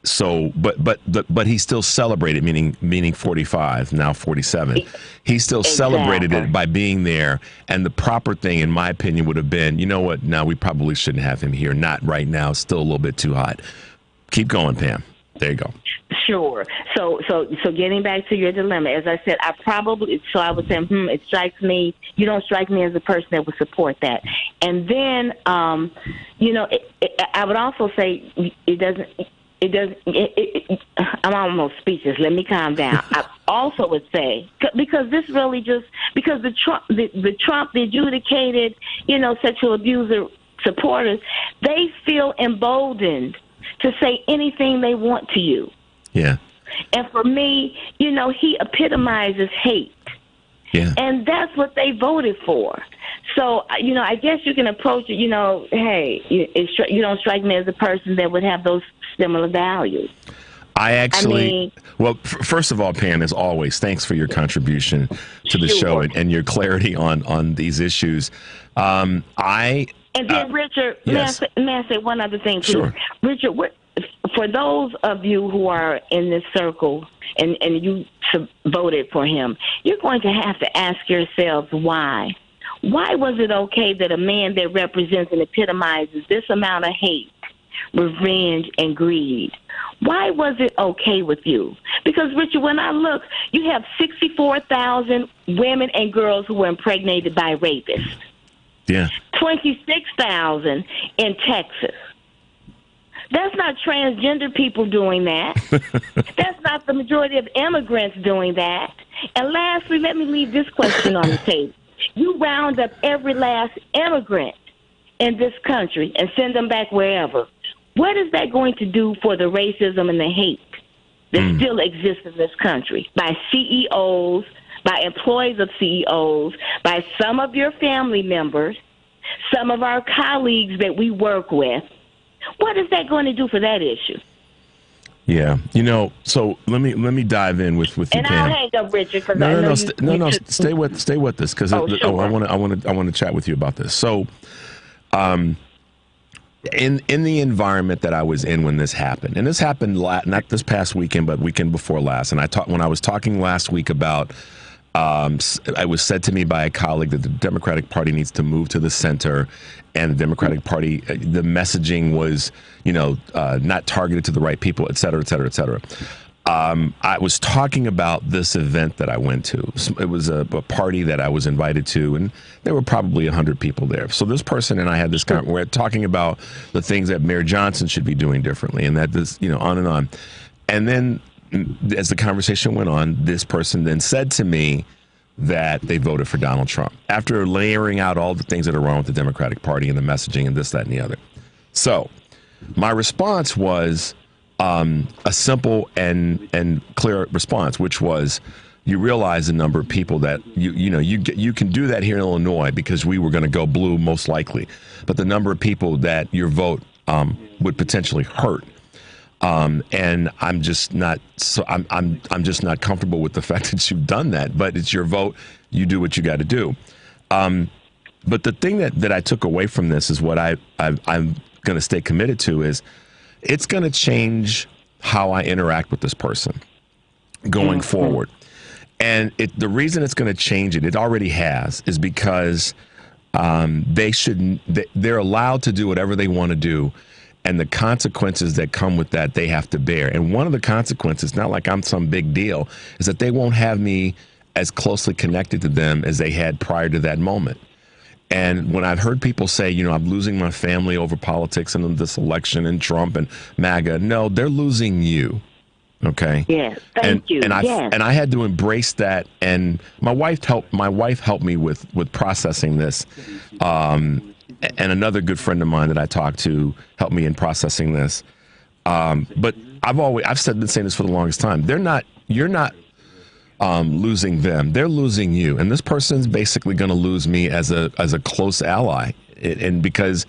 So, but he still celebrated, meaning 45, now 47. He still celebrated it by being there. And the proper thing, in my opinion, would have been, you know what? Now we probably shouldn't have him here. Not right now. Still a little bit too hot. Keep going, Pam. There you go. Sure. So getting back to your dilemma, as I said, I would say, it strikes me. You don't strike me as a person that would support that. And then, I would also say it doesn't. I'm almost speechless. Let me calm down. I also would say, because this really because the Trump, the adjudicated, sexual abuser supporters, they feel emboldened to say anything they want to you. Yeah. And for me, he epitomizes hate. Yeah. And that's what they voted for. So, I guess you can approach it, hey, you don't strike me as a person that would have those similar values. First of all, Pam, as always, thanks for your contribution to the show and your clarity on these issues. And then, Richard, yes. May I say one other thing, please? Sure. Richard, for those of you who are in this circle and you voted for him, you're going to have to ask yourselves why. Why was it okay that a man that represents and epitomizes this amount of hate, revenge, and greed, why was it okay with you? Because, Richard, when I look, you have 64,000 women and girls who were impregnated by rapists. Yeah. 26,000 in Texas. That's not transgender people doing that. That's not the majority of immigrants doing that. And lastly, let me leave this question on the table. You round up every last immigrant in this country and send them back wherever. What is that going to do for the racism and the hate that still exists in this country by CEOs, by employees of CEOs, by some of your family members, some of our colleagues that we work with? What is that going to do for that issue? Yeah, so let me dive in with you, and Pam. I'll hang up, Richard. Stay with this because I want to chat with you about this. So, in the environment that I was in when this happened, and this happened not this past weekend, but weekend before last, and when I was talking last week about. It was said to me by a colleague that the Democratic Party needs to move to the center, and the Democratic Party, the messaging was, not targeted to the right people, et cetera, et cetera, et cetera. I was talking about this event that I went to. It was a party that I was invited to, and there were probably 100 people there. So this person and I had this conversation. We're talking about the things that Mayor Johnson should be doing differently, and that this, on and on. And then, as the conversation went on, this person then said to me that they voted for Donald Trump after layering out all the things that are wrong with the Democratic Party and the messaging and this, that, and the other. So my response was a simple and clear response, which was, you realize the number of people that you can do that here in Illinois because we were going to go blue most likely, but the number of people that your vote would potentially hurt. And I'm just not I'm just not comfortable with the fact that you've done that. But it's your vote. You do what you got to do. But the thing that I took away from this is what I'm going to stay committed to is it's going to change how I interact with this person going forward. And the reason it's going to change it already has, is because they're allowed to do whatever they want to do. And the consequences that come with that, they have to bear. And one of the consequences, not like I'm some big deal, is that they won't have me as closely connected to them as they had prior to that moment. And when I've heard people say, I'm losing my family over politics and this election and Trump and MAGA, no, they're losing you. Okay. Yes. Thank you. And I had to embrace that. And my wife helped me with processing this. And another good friend of mine that I talked to helped me in processing this. But I've been saying this for the longest time. You're not losing them. They're losing you. And this person's basically going to lose me as a close ally. And because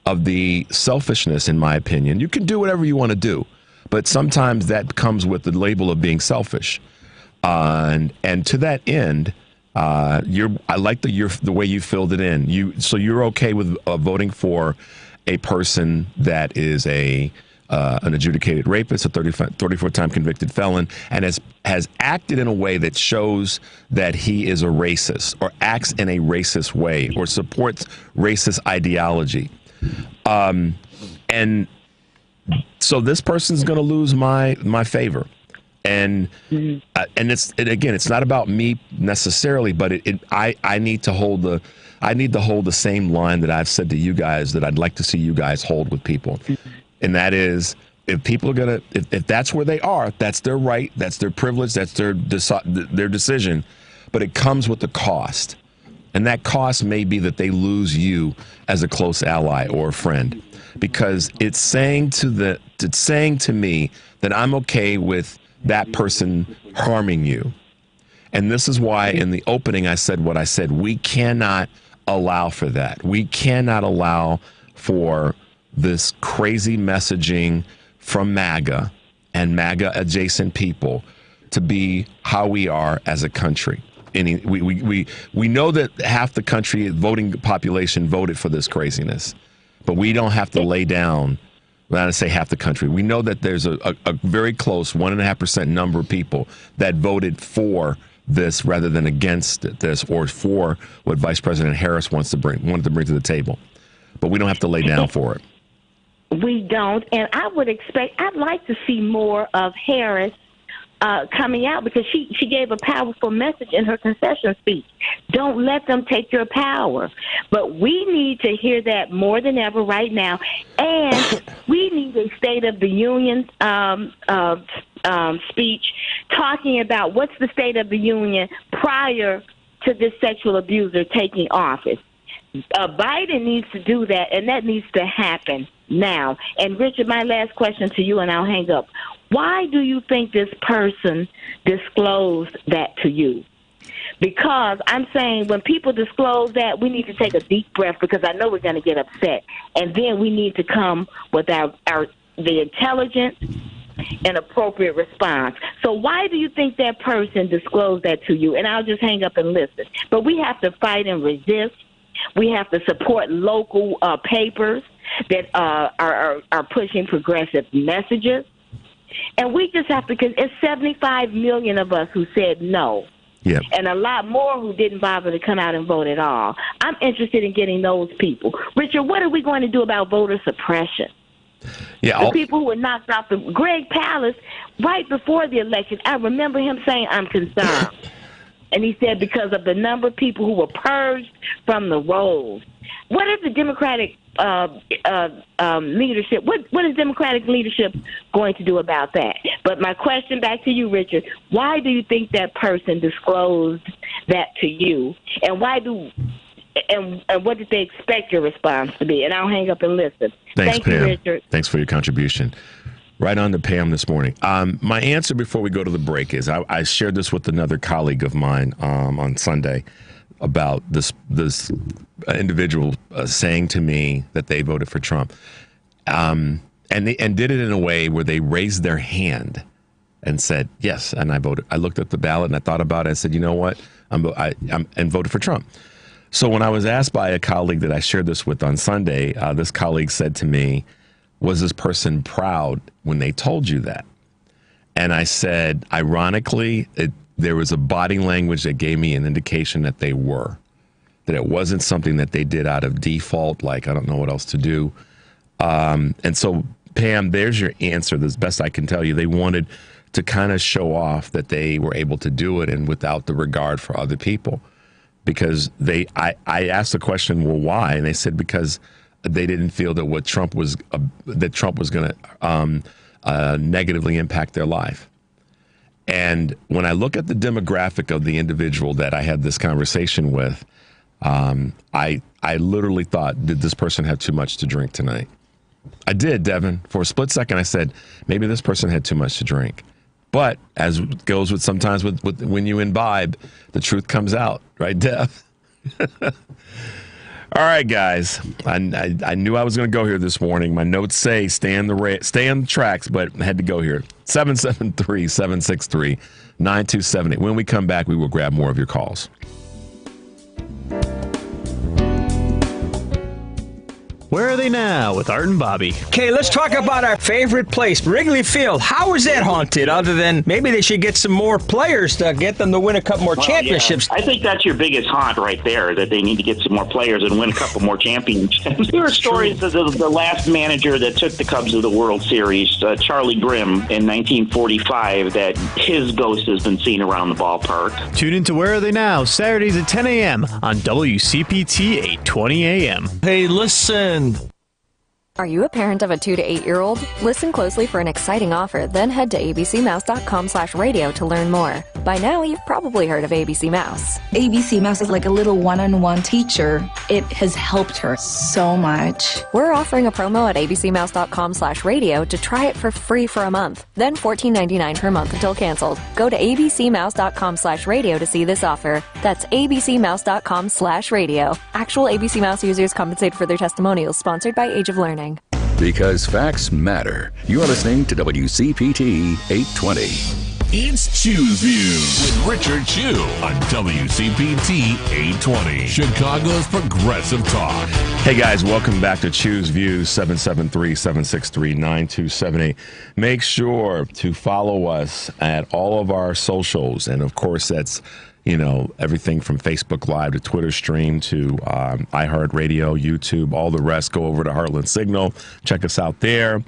of the selfishness, in my opinion, you can do whatever you want to do, but sometimes that comes with the label of being selfish. And to that end, I like the way you filled it in. So you're okay with voting for a person that is an adjudicated rapist, a 34-time convicted felon, and has acted in a way that shows that he is a racist or acts in a racist way or supports racist ideology. And so this person's going to lose my favor. And it's not about me necessarily, but I need to hold the same line that I've said to you guys that I'd like to see you guys hold with people. And that is, if people are if that's where they are, that's their right, that's their privilege, that's their decision, but it comes with the cost. And that cost may be that they lose you as a close ally or a friend, because it's saying to me that I'm okay with that person harming you. And this is why in the opening I said what I said. We cannot allow for that. We cannot allow for this crazy messaging from MAGA and MAGA adjacent people to be how we are as a country. And we know that half the country voting population voted for this craziness, but we don't have to lay down. Not to say half the country. We know that there's a very close 1.5% number of people that voted for this rather than against this, or for what Vice President Harris wanted to bring to the table. But we don't have to lay down for it. We don't, and I'd like to see more of Harris coming out, because she gave a powerful message in her concession speech. Don't let them take your power. But we need to hear that more than ever right now. And we need a State of the Union speech talking about what's the State of the Union prior to this sexual abuser taking office. Biden needs to do that, and that needs to happen now. And, Richard, my last question to you, and I'll hang up. Why do you think this person disclosed that to you? Because I'm saying when people disclose that, we need to take a deep breath, because I know we're going to get upset. And then we need to come with the intelligent and appropriate response. So why do you think that person disclosed that to you? And I'll just hang up and listen. But we have to fight and resist. We have to support local papers that are pushing progressive messages. And we just have to, because it's 75 million of us who said no. Yeah. And a lot more who didn't bother to come out and vote at all. I'm interested in getting those people. Richard, what are we going to do about voter suppression? Yeah, the people who were knocked off Greg Palast, right before the election, I remember him saying, I'm concerned. And he said because of the number of people who were purged from the rolls. What is the Democratic leadership? What is Democratic leadership going to do about that? But my question back to you, Richard, why do you think that person disclosed that to you? And and what did they expect your response to be? And I'll hang up and listen. Thanks, Thank Pam. you, Richard. Thanks for your contribution. Right on to Pam this morning. My answer before we go to the break is I shared this with another colleague of mine on Sunday about this individual saying to me that they voted for Trump. and did it in a way where they raised their hand and said yes, and I voted. I looked at the ballot and I thought about it and said, you know what, and voted for Trump. So when I was asked by a colleague that I shared this with on Sunday, this colleague said to me, was this person proud when they told you that? And I said, ironically, there was a body language that gave me an indication that they were, that it wasn't something that they did out of default, like I don't know what else to do. And so, Pam, there's your answer. As best I can tell you, they wanted to kind of show off that they were able to do it and without the regard for other people. Because I asked the question, well, why? And they said because they didn't feel that Trump was going to negatively impact their life. And when I look at the demographic of the individual that I had this conversation with, I literally thought, did this person have too much to drink tonight? I did, Devin. For a split second, I said, maybe this person had too much to drink. But as goes with sometimes with when you imbibe, the truth comes out, right, Dev? All right, guys. I knew I was going to go here this morning. My notes say stay on the tracks, but I had to go here. 773-763-9278. When we come back, we will grab more of your calls. Where are they now with Art and Bobby? Okay, let's talk about our favorite place, Wrigley Field. How is that haunted, other than maybe they should get some more players to get them to win a couple more championships? Yeah. I think that's your biggest haunt right there, that they need to get some more players and win a couple more championships. There are stories of the last manager that took the Cubs to the World Series, Charlie Grimm, in 1945, that his ghost has been seen around the ballpark. Tune into Where Are They Now, Saturdays at 10 a.m. on WCPT 820 a.m. Hey, listen. Are you a parent of a 2 to 8-year-old? Listen closely for an exciting offer, then head to abcmouse.com/radio to learn more. By now, you've probably heard of ABC Mouse. ABC Mouse is like a little one-on-one teacher. It has helped her so much. We're offering a promo at abcmouse.com/radio to try it for free for a month, then $14.99 per month until canceled. Go to abcmouse.com/radio to see this offer. That's abcmouse.com/radio. Actual ABC Mouse users compensate for their testimonials, sponsored by Age of Learning. Because facts matter. You're listening to WCPT 820. It's Choose View with Richard Chew on WCPT 820, Chicago's Progressive Talk. Hey guys, welcome back to Choose View, 773-763-9278. Make sure to follow us at all of our socials, and of course that's everything from Facebook Live to Twitter stream to iHeartRadio, YouTube, all the rest. Go over to Heartland Signal. Check us out there.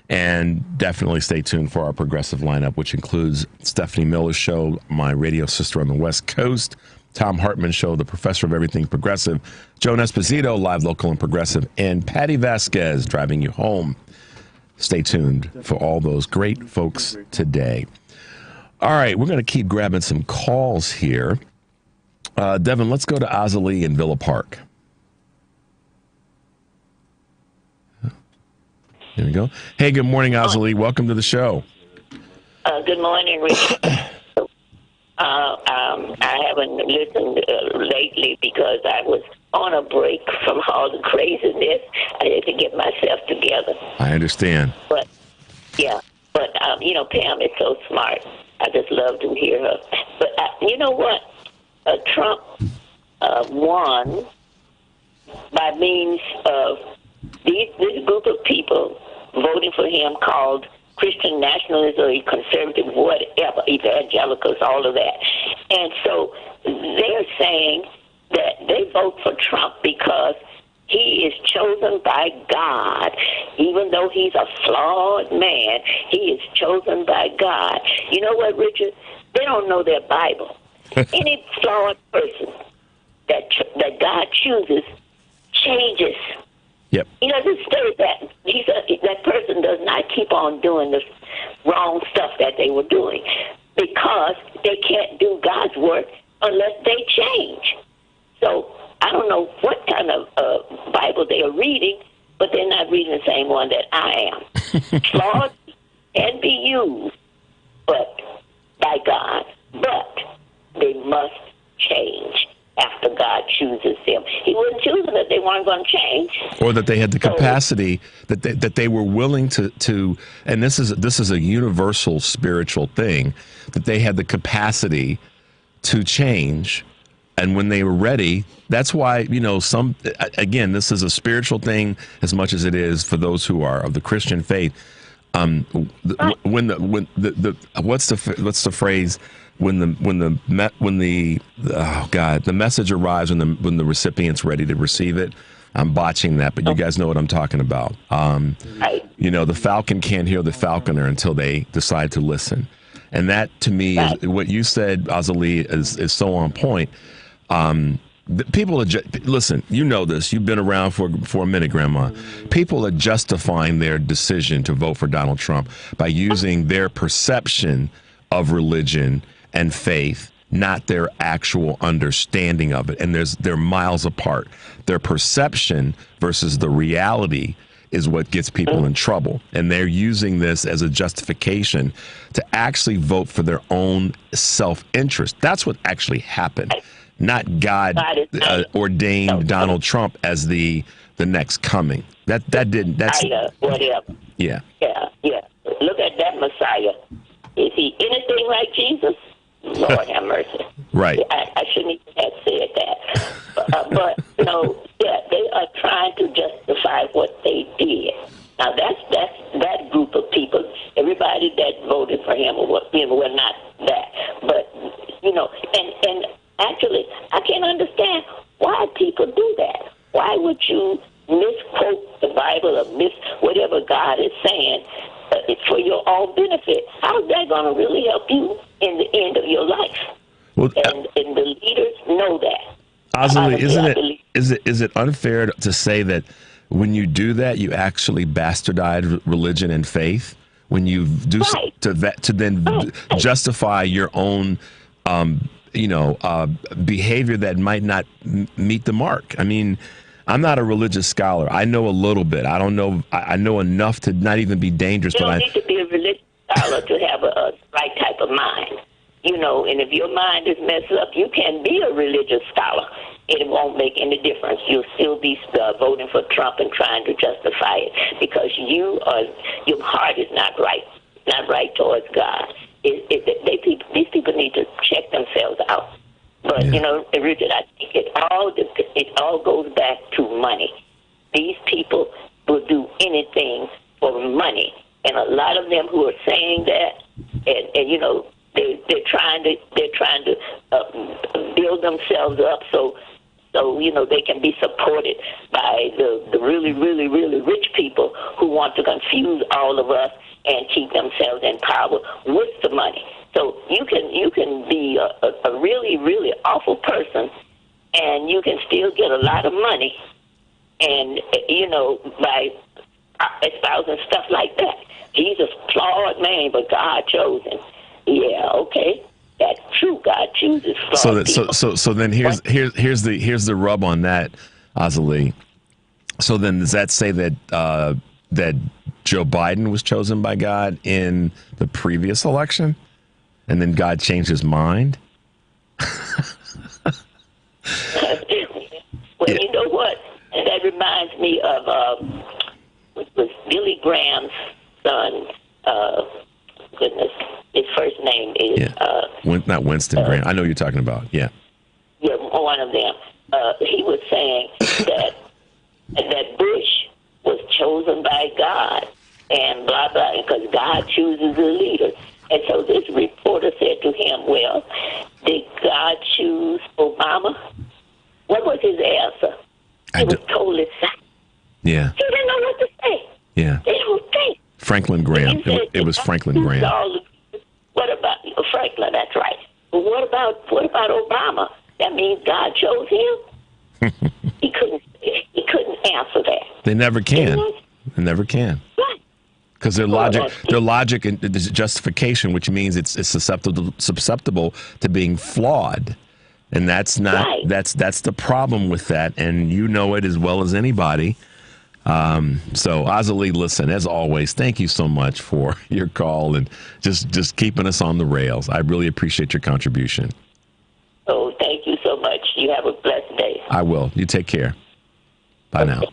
And definitely stay tuned for our progressive lineup, which includes Stephanie Miller's show, my radio sister on the West Coast, Tom Hartman's show, The Professor of Everything Progressive, Joan Esposito, live, local, and progressive, and Patty Vasquez, driving you home. Stay tuned for all those great folks today. All right, we're going to keep grabbing some calls here. Devin, let's go to Azalee in Villa Park. Here we go. Hey, good morning, Azalee. Welcome to the show. Good morning, Richard. I haven't listened lately because I was on a break from all the craziness. I had to get myself together. I understand. But Pam is so smart. I just love to hear her. But you know what? Trump won by means of this group of people voting for him called Christian nationalists or conservative, whatever, evangelicals, all of that. And so they're saying that they vote for Trump because he is chosen by God. Even though he's a flawed man, he is chosen by God. You know what, Richard? They don't know their Bible. Any flawed person that God chooses changes. Yep. He doesn't say that. That person does not keep on doing the wrong stuff that they were doing because they can't do God's work unless they change. So I don't know what kind of Bible they are reading, but they're not reading the same one that I am. Flawed can be used, but by God, but they must change. after God chooses them. He wouldn't choose them if they weren't going to change. Or that they had the capacity, that they were willing to, and this is a universal spiritual thing, that they had the capacity to change. And when they were ready, that's why, again, this is a spiritual thing as much as it is for those who are of the Christian faith. What's the phrase? When the message arrives when the recipient's ready to receive it. I'm botching that, but you guys know what I'm talking about. The falcon can't hear the falconer until they decide to listen. And that, to me, is what you said, Azalee, is so on point. People are listen. You know this. You've been around for a minute, Grandma. People are justifying their decision to vote for Donald Trump by using their perception of religion and faith, not their actual understanding of it. And they're miles apart. Their perception versus the reality is what gets people in trouble. And they're using this as a justification to actually vote for their own self-interest. That's what actually happened. Not God ordained Donald Trump as the next coming. That's whatever. Yeah. Yeah. Look at that Messiah. Is he anything like Jesus? Lord have mercy. Right. I shouldn't even have said that. But they are trying to justify what they did. Now that's that group of people. Everybody that voted for him were not that. But and actually, I can't understand why people do that. Why would you misquote the Bible or miss whatever God is saying for your own benefit? How's that going to really help you in the end of your life? Well, and the leaders know that. Azalee, is it unfair to say that when you do that, you actually bastardize religion and faith? When you do to then justify your own behavior that might not meet the mark. I mean, I'm not a religious scholar. I know a little bit. I don't know. I know enough to not even be dangerous. You don't need to be a religious scholar to have a right type of mind. And if your mind is messed up, you can be a religious scholar. It won't make any difference. You'll still be voting for Trump and trying to justify it because your heart is not right. Not right towards God. These people need to check themselves out. But Richard, I think it all goes back to money. These people will do anything for money, and a lot of them who are saying that, and they're trying to build themselves up so they can be supported by the really, really, really rich people who want to confuse all of us and keep themselves in power with the money. So you can be a really, really awful person, and you can still get a lot of money, and by espousing stuff like that. He's a flawed man, but God chose him. Yeah, okay, that's true. God chooses flawed people. So then here's the rub on that, Azalee. So then does that say that that Joe Biden was chosen by God in the previous election, and then God changed his mind? Well, you know what? And that reminds me of it was Billy Graham's son. Goodness, his first name is not Winston Graham. I know who you're talking about. Yeah, one of them. He was saying that Bush was chosen by God and blah blah, because God chooses the leaders. And so this reporter said to him, "Well, did God choose Obama?" What was his answer? He was totally silent. Yeah. He didn't know what to say. Yeah. They don't think. Franklin Graham. It was Franklin Graham. What about Franklin? That's right. But what about Obama? That means God chose him. He couldn't answer that. They never can. They never can. Right. Because their logic and justification, which means it's susceptible to being flawed. And that's not that's the problem with that, and you know it as well as anybody. So Azalee, listen, as always, thank you so much for your call and just keeping us on the rails. I really appreciate your contribution. Oh, thank you so much. You You have a blessed day. I will. You take care. Bye now.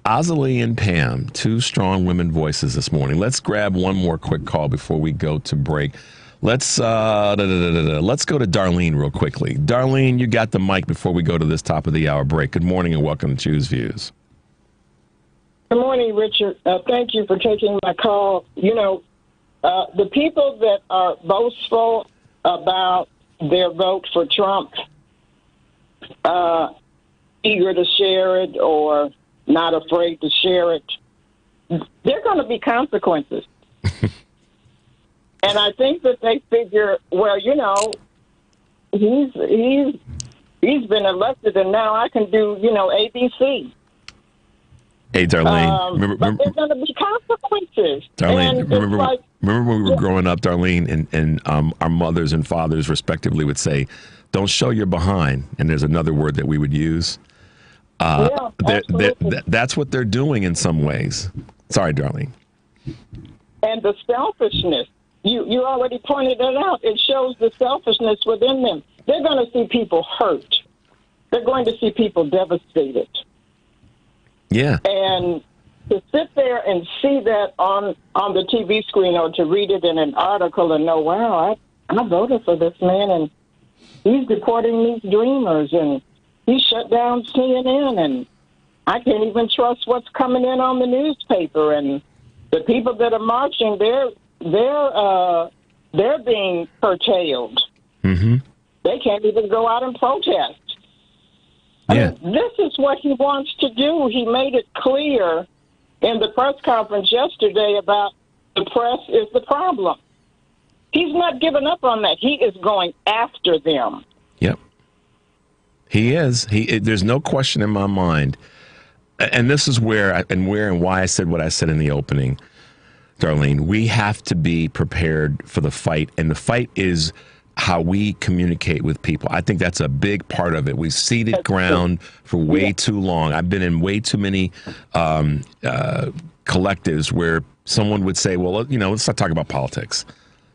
Azalee and Pam, two strong women voices this morning. Let's grab one more quick call before we go to break. Let's go to Darlene real quickly. Darlene, you got the mic before we go to this top of the hour break. Good morning and welcome to Choose Views. Good morning, Richard. Thank you for taking my call. The people that are boastful about their vote for Trump, eager to share it or not afraid to share it, there are going to be consequences. And I think that they figure, well, he's been elected, and now I can do, ABC. Hey, Darlene. But there's going to be consequences. Darlene, remember when we were growing up, Darlene, and our mothers and fathers respectively would say, don't show you're behind. And there's another word that we would use. That's what they're doing in some ways. Sorry, Darlene. And the selfishness. You already pointed it out. It shows the selfishness within them. They're going to see people hurt. They're going to see people devastated. Yeah. And to sit there and see that on the TV screen or to read it in an article and know, wow, I voted for this man and he's deporting these dreamers and he shut down CNN and I can't even trust what's coming in on the newspaper. And the people that are marching, they're being curtailed. Mm-hmm. They can't even go out and protest. Yeah. I mean, this is what he wants to do. He made it clear in the press conference yesterday about the press is the problem. He's not giving up on that. He is going after them. Yep. He is. There's no question in my mind. And this is where and why I said what I said in the opening, Darlene. We have to be prepared for the fight. And the fight is how we communicate with people. I think that's a big part of it. We've ceded ground for way too long. I've been in way too many collectives where someone would say, well, let's not talk about politics.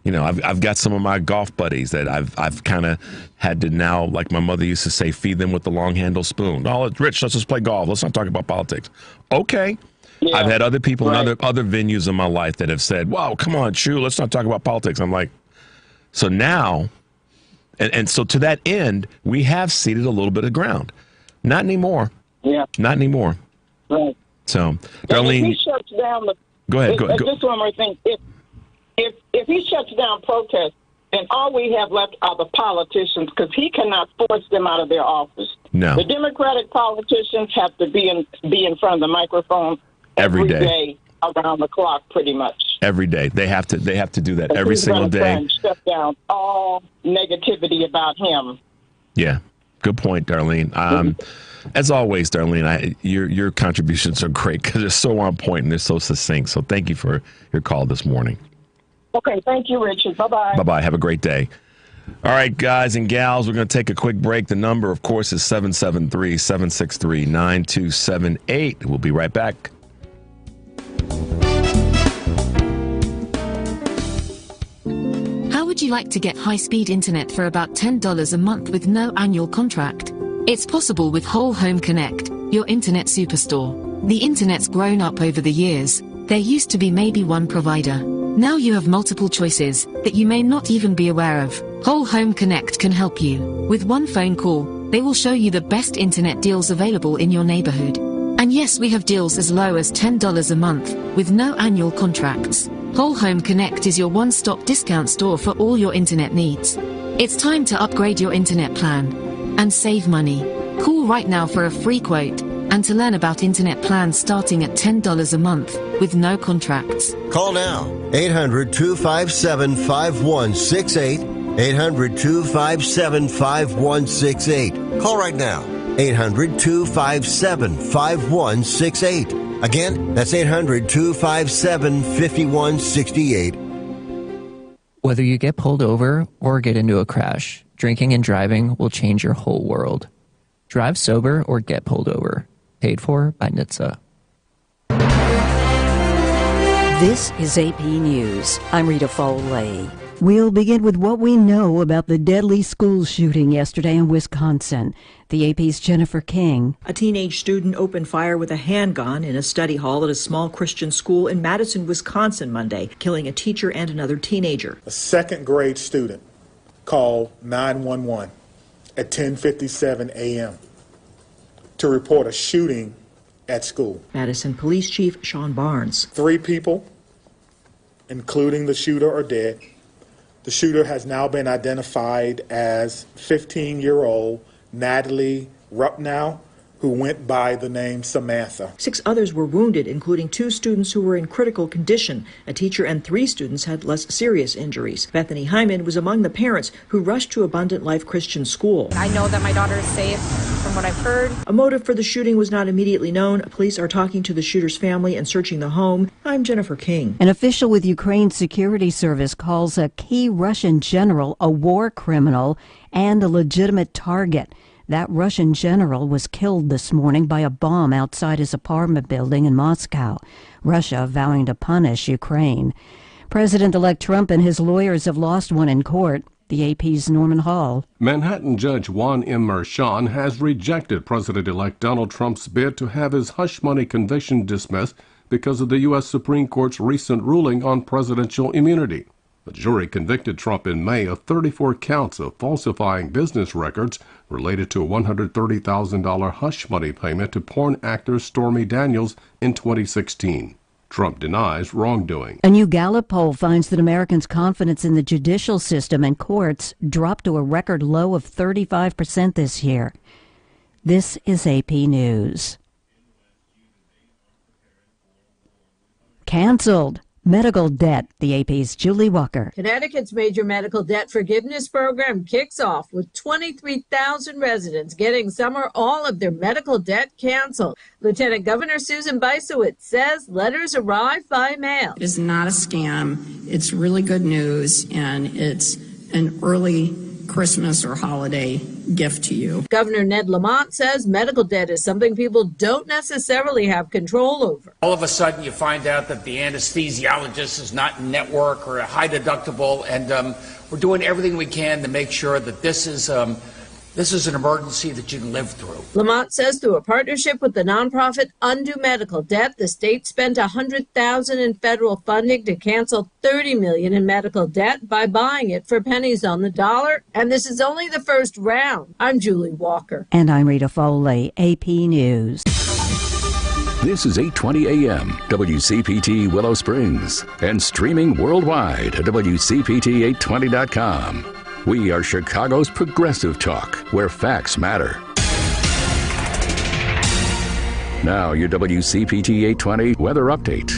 I've got some of my golf buddies that I've kind of had to now, like my mother used to say, feed them with the long handle spoon. Oh, Rich, let's just play golf. Let's not talk about politics. Okay. Yeah. I've had other people in other venues in my life that have said, wow, come on, Chew, let's not talk about politics. I'm like, so now, and so to that end, we have ceded a little bit of ground. Not anymore. Yeah. Not anymore. Right. So, Darlene. If he shuts down go ahead. Just one more thing. If he shuts down protests, then all we have left are the politicians because he cannot force them out of their office. No. The Democratic politicians have to be in front of the microphone every day around the clock, pretty much. Every day. They have to do that every single day. And shut down all negativity about him. Yeah. Good point, Darlene. As always, Darlene, your contributions are great because they're so on point and they're so succinct. So thank you for your call this morning. Okay, thank you, Richard. Bye-bye. Bye-bye. Have a great day. All right, guys and gals, we're going to take a quick break. The number, of course, is 773-763-9278. We'll be right back. How would you like to get high-speed internet for about $10 a month with no annual contract? It's possible with Whole Home Connect, your internet superstore. The internet's grown up over the years. There used to be maybe one provider. Now you have multiple choices that you may not even be aware of. Whole Home Connect can help you. With one phone call, they will show you the best internet deals available in your neighborhood. And yes, we have deals as low as $10 a month, with no annual contracts. Whole Home Connect is your one-stop discount store for all your internet needs. It's time to upgrade your internet plan and save money. Call right now for a free quote and to learn about internet plans starting at $10 a month with no contracts. Call now. 800-257-5168. 800-257-5168. Call right now. 800-257-5168. Again, that's 800-257-5168. Whether you get pulled over or get into a crash, drinking and driving will change your whole world. Drive sober or get pulled over. Paid for by NHTSA. This is AP News. I'm Rita Foley. We'll begin with what we know about the deadly school shooting yesterday in Wisconsin. The AP's Jennifer King. A teenage student opened fire with a handgun in a study hall at a small Christian school in Madison, Wisconsin Monday, killing a teacher and another teenager. A second grade student called 911 at 10:57 a.m. to report a shooting at school. Madison Police Chief Sean Barnes. 3 people, including the shooter, are dead. The shooter has now been identified as 15-year-old Natalie Rupnow, who went by the name Samantha. 6 others were wounded, including 2 students who were in critical condition. A teacher and 3 students had less serious injuries. Bethany Hyman was among the parents who rushed to Abundant Life Christian School. I know that my daughter is safe from what I've heard. A motive for the shooting was not immediately known. Police are talking to the shooter's family and searching the home. I'm Jennifer King. An official with Ukraine's security service calls a key Russian general a war criminal and a legitimate target. That Russian general was killed this morning by a bomb outside his apartment building in Moscow, Russia vowing to punish Ukraine. President-elect Trump and his lawyers have lost one in court. The AP's Norman Hall. Manhattan Judge Juan M. Merchan has rejected President-elect Donald Trump's bid to have his hush money conviction dismissed because of the U.S. Supreme Court's recent ruling on presidential immunity. The jury convicted Trump in May of 34 counts of falsifying business records related to a $130,000 hush money payment to porn actor Stormy Daniels in 2016. Trump denies wrongdoing. A new Gallup poll finds that Americans' confidence in the judicial system and courts dropped to a record low of 35% this year. This is AP News. Canceled. Medical debt. The AP's Julie Walker. Connecticut's major medical debt forgiveness program kicks off with 23,000 residents getting some or all of their medical debt canceled. Lieutenant Governor Susan Bysowitz says letters arrive by mail. It is not a scam. It's really good news, and it's an early Christmas or holiday gift to you. Governor Ned Lamont says medical debt is something people don't necessarily have control over. All of a sudden you find out that the anesthesiologist is not in network or a high deductible, and we're doing everything we can to make sure that this is an emergency that you can live through. Lamont says through a partnership with the nonprofit Undo Medical Debt, the state spent $100,000 in federal funding to cancel $30 million in medical debt by buying it for pennies on the dollar. And this is only the first round. I'm Julie Walker. And I'm Rita Foley, AP News. This is 8:20 a.m. WCPT Willow Springs and streaming worldwide at WCPT820.com. We are Chicago's progressive talk, where facts matter. Now, your WCPT 820 weather update.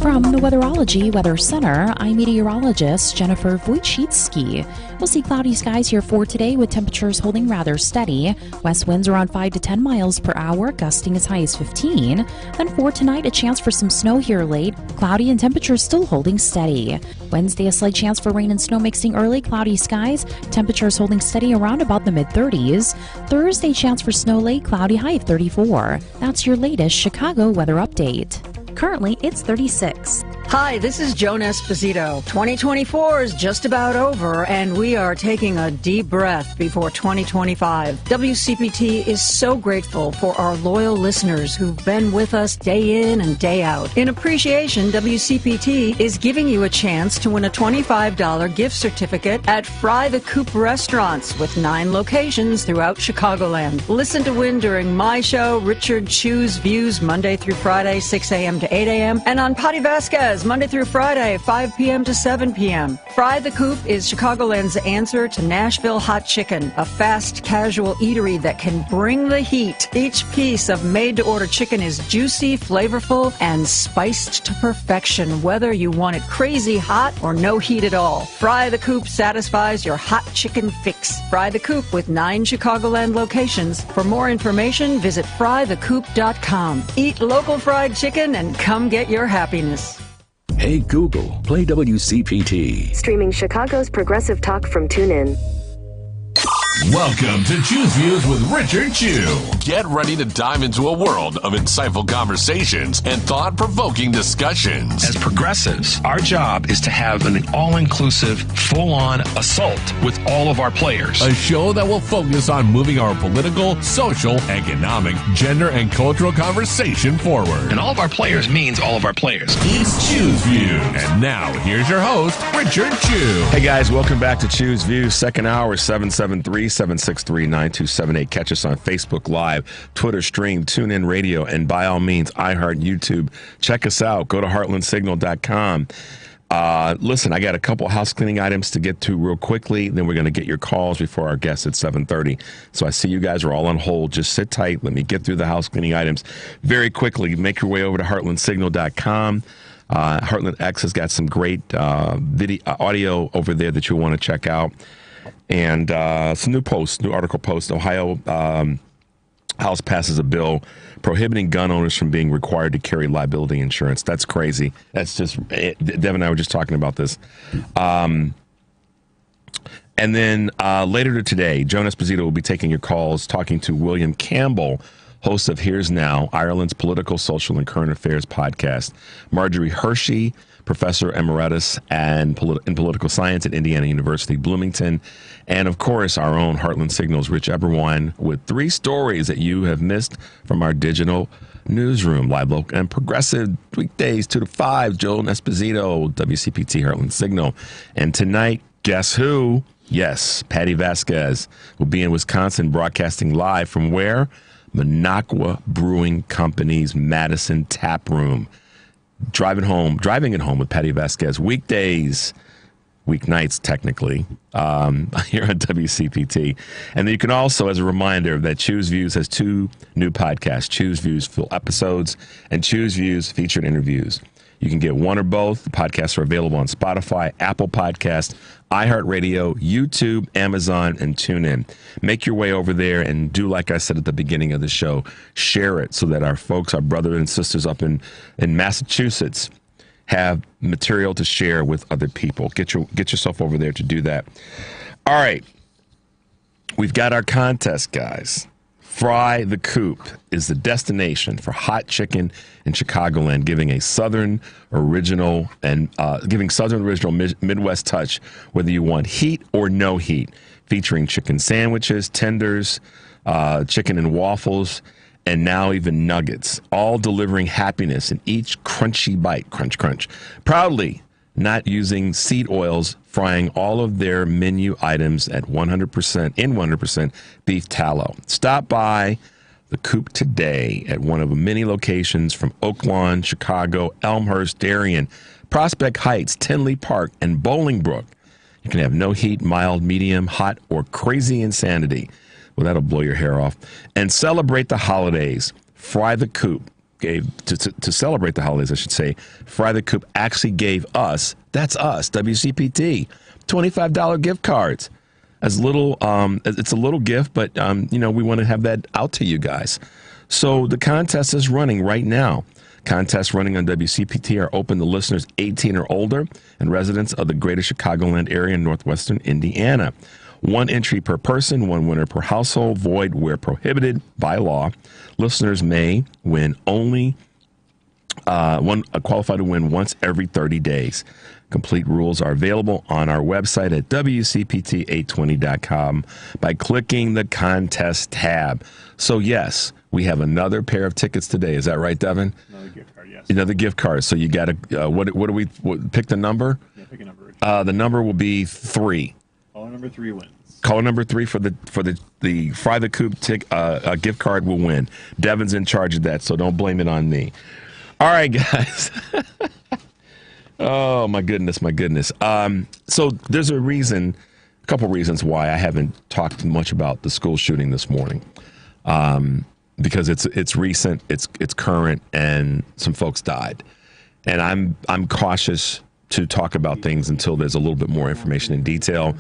From the Weatherology Weather Center, I'm meteorologist Jennifer Wojcicki. We'll see cloudy skies here for today with temperatures holding rather steady. West winds around 5 to 10 miles per hour, gusting as high as 15. Then for tonight, a chance for some snow here late. Cloudy and temperatures still holding steady. Wednesday, a slight chance for rain and snow mixing early, cloudy skies. Temperatures holding steady around about the mid-30s. Thursday, chance for snow late, cloudy, high of 34. That's your latest Chicago weather update. Currently, it's 36. Hi, this is Joan Esposito. 2024 is just about over, and we are taking a deep breath before 2025. WCPT is so grateful for our loyal listeners who've been with us day in and day out. In appreciation, WCPT is giving you a chance to win a $25 gift certificate at Fry the Coop restaurants with 9 locations throughout Chicagoland. Listen to win during my show, Richard Chu's Views, Monday through Friday, 6 a.m. to 8 a.m., and on Patty Vasquez, Monday through Friday, 5 p.m. to 7 p.m. Fry the Coop is Chicagoland's answer to Nashville Hot Chicken, a fast, casual eatery that can bring the heat. Each piece of made-to-order chicken is juicy, flavorful, and spiced to perfection, whether you want it crazy hot or no heat at all. Fry the Coop satisfies your hot chicken fix. Fry the Coop with 9 Chicagoland locations. For more information, visit frythecoop.com. Eat local fried chicken and come get your happiness. Hey Google, play WCPT. Streaming Chicago's progressive talk from TuneIn. Welcome to Choose Views with Richard Chew. Get ready to dive into a world of insightful conversations and thought-provoking discussions. As progressives, our job is to have an all-inclusive, full-on assault with all of our players. A show that will focus on moving our political, social, economic, gender, and cultural conversation forward. And all of our players means all of our players. It's Choose Views. And now, here's your host, Richard Chew. Hey guys, welcome back to Choose Views. Second hour, 773-763-9278. Catch us on Facebook Live, Twitter Stream, TuneIn Radio, and by all means, iHeart, YouTube. Check us out. Go to heartlandsignal.com. Listen, I got a couple house cleaning items to get to real quickly. Then we're going to get your calls before our guests at 7:30. So I see you guys are all on hold. Just sit tight. Let me get through the house cleaning items very quickly. Make your way over to heartlandsignal.com. Heartland X has got some great audio over there that you'll want to check out. And some new article posts. Ohio House passes a bill prohibiting gun owners from being required to carry liability insurance. That's crazy. That's just, Devin and I were just talking about this. And then later today, Joan Esposito will be taking your calls, talking to William Campbell, host of Here's Now, Ireland's political, social, and current affairs podcast. Marjorie Hershey, professor emeritus in political science at Indiana University, Bloomington. And, of course, our own Heartland Signal's Rich Eberwine with 3 stories that you have missed from our digital newsroom. Live, local, and progressive weekdays 2 to 5. Joan Esposito, WCPT Heartland Signal. And tonight, guess who? Yes, Patty Vasquez will be in Wisconsin broadcasting live from where? Minocqua Brewing Company's Madison Tap Room. Driving it home with Patty Vasquez. Weekdays, weeknights technically, here on WCPT. And then you can also, as a reminder, that Choose Views has 2 new podcasts, Choose Views full episodes and Choose Views featured interviews. You can get one or both. The podcasts are available on Spotify, Apple Podcasts, iHeartRadio, YouTube, Amazon, and TuneIn. Make your way over there and do, like I said at the beginning of the show, share it so that our folks, our brothers and sisters up in Massachusetts have material to share with other people. Get yourself over there to do that. All right. We've got our contest, guys. Fry the Coop is the destination for hot chicken in Chicagoland, giving Southern original Midwest touch, whether you want heat or no heat, featuring chicken sandwiches, tenders, chicken and waffles, and now even nuggets, all delivering happiness in each crunchy bite. Crunch, crunch. Proudly not using seed oils, frying all of their menu items at 100% beef tallow. Stop by the Coop today at one of the many locations from Oak Lawn, Chicago, Elmhurst, Darien, Prospect Heights, Tinley Park, and Bolingbrook. You can have no heat, mild, medium, hot, or crazy insanity. Well, that'll blow your hair off. And celebrate the holidays. Fry the Coop. To celebrate the holidays, I should say, Fry the Coop actually gave us, that's us, WCPT, $25 gift cards. It's a little gift, but we want to have that out to you guys. So the contest is running right now. Contests running on WCPT are open to listeners 18 or older and residents of the greater Chicagoland area in northwestern Indiana. 1 entry per person, 1 winner per household, void where prohibited by law. Listeners may win only qualified to win once every 30 days. Complete rules are available on our website at WCPT820.com by clicking the contest tab. So yes, we have another pair of tickets today. Is that right, Devin? Another gift card, yes. Another gift card. So you got to, what do we pick the number? Yeah, pick a number. The number will be 3. Caller number 3 wins. Caller number 3 for the Fry the Coop gift card will win. Devin's in charge of that, so don't blame it on me. All right, guys. Oh, my goodness. So there's a couple reasons why I haven't talked much about the school shooting this morning. Because it's recent, it's current, and some folks died. And I'm cautious to talk about things until there's a little bit more information in detail.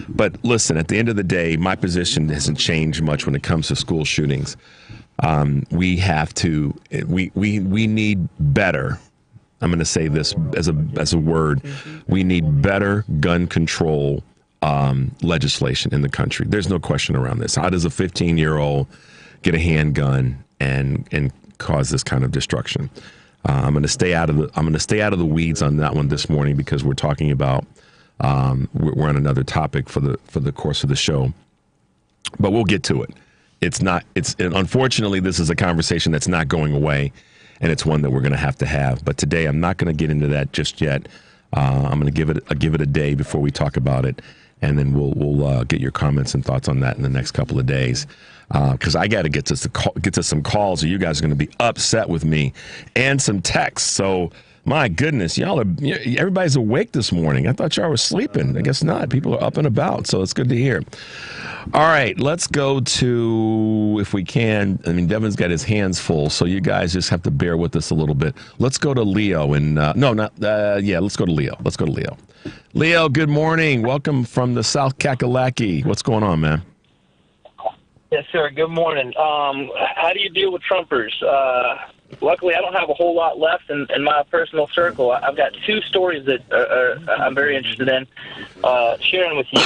But listen, at the end of the day, my position hasn't changed much when it comes to school shootings. We need better. I'm going to say this as a word. We need better gun control legislation in the country. There's no question around this. How does a 15-year-old get a handgun and cause this kind of destruction? I'm going to stay out of the weeds on that one this morning because we're talking about we're on another topic for the course of the show. But we'll get to it. Unfortunately, this is a conversation that's not going away, and it's one that we're going to have. But today, I'm not going to get into that just yet. I'm going to give it a day before we talk about it, and then we'll get your comments and thoughts on that in the next couple of days. Because I got to get to some calls, or you guys are going to be upset with me, and some texts. So. My goodness, everybody's awake this morning. I thought y'all were sleeping. I guess not. People are up and about, so it's good to hear. All right, let's go to, if we can, Devin's got his hands full, so you guys just have to bear with us a little bit. Let's go to Leo. Let's go to Leo. Leo, good morning. Welcome from the South Kakalaki. What's going on, man? Yes, sir. Good morning. How do you deal with Trumpers? Luckily, I don't have a whole lot left in my personal circle. I've got two stories that I'm very interested in sharing with you.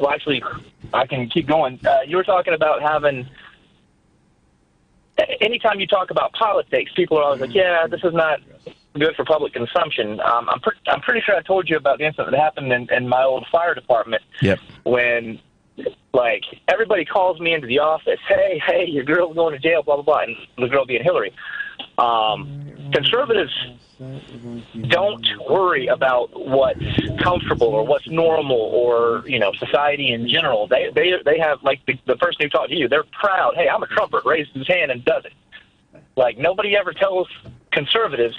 Actually, I can keep going. You were talking about having anytime you talk about politics, people are always like, yeah, this is not good for public consumption. I'm pretty sure I told you about the incident that happened in my old fire department. Yep. When everybody calls me into the office, hey, your girl's going to jail, blah, blah, blah, and the girl being Hillary. Conservatives don't worry about what's comfortable or what's normal or, society in general. They have, the person who talked to you, they're proud, hey, I'm a Trumper, raises his hand and does it. Nobody ever tells conservatives,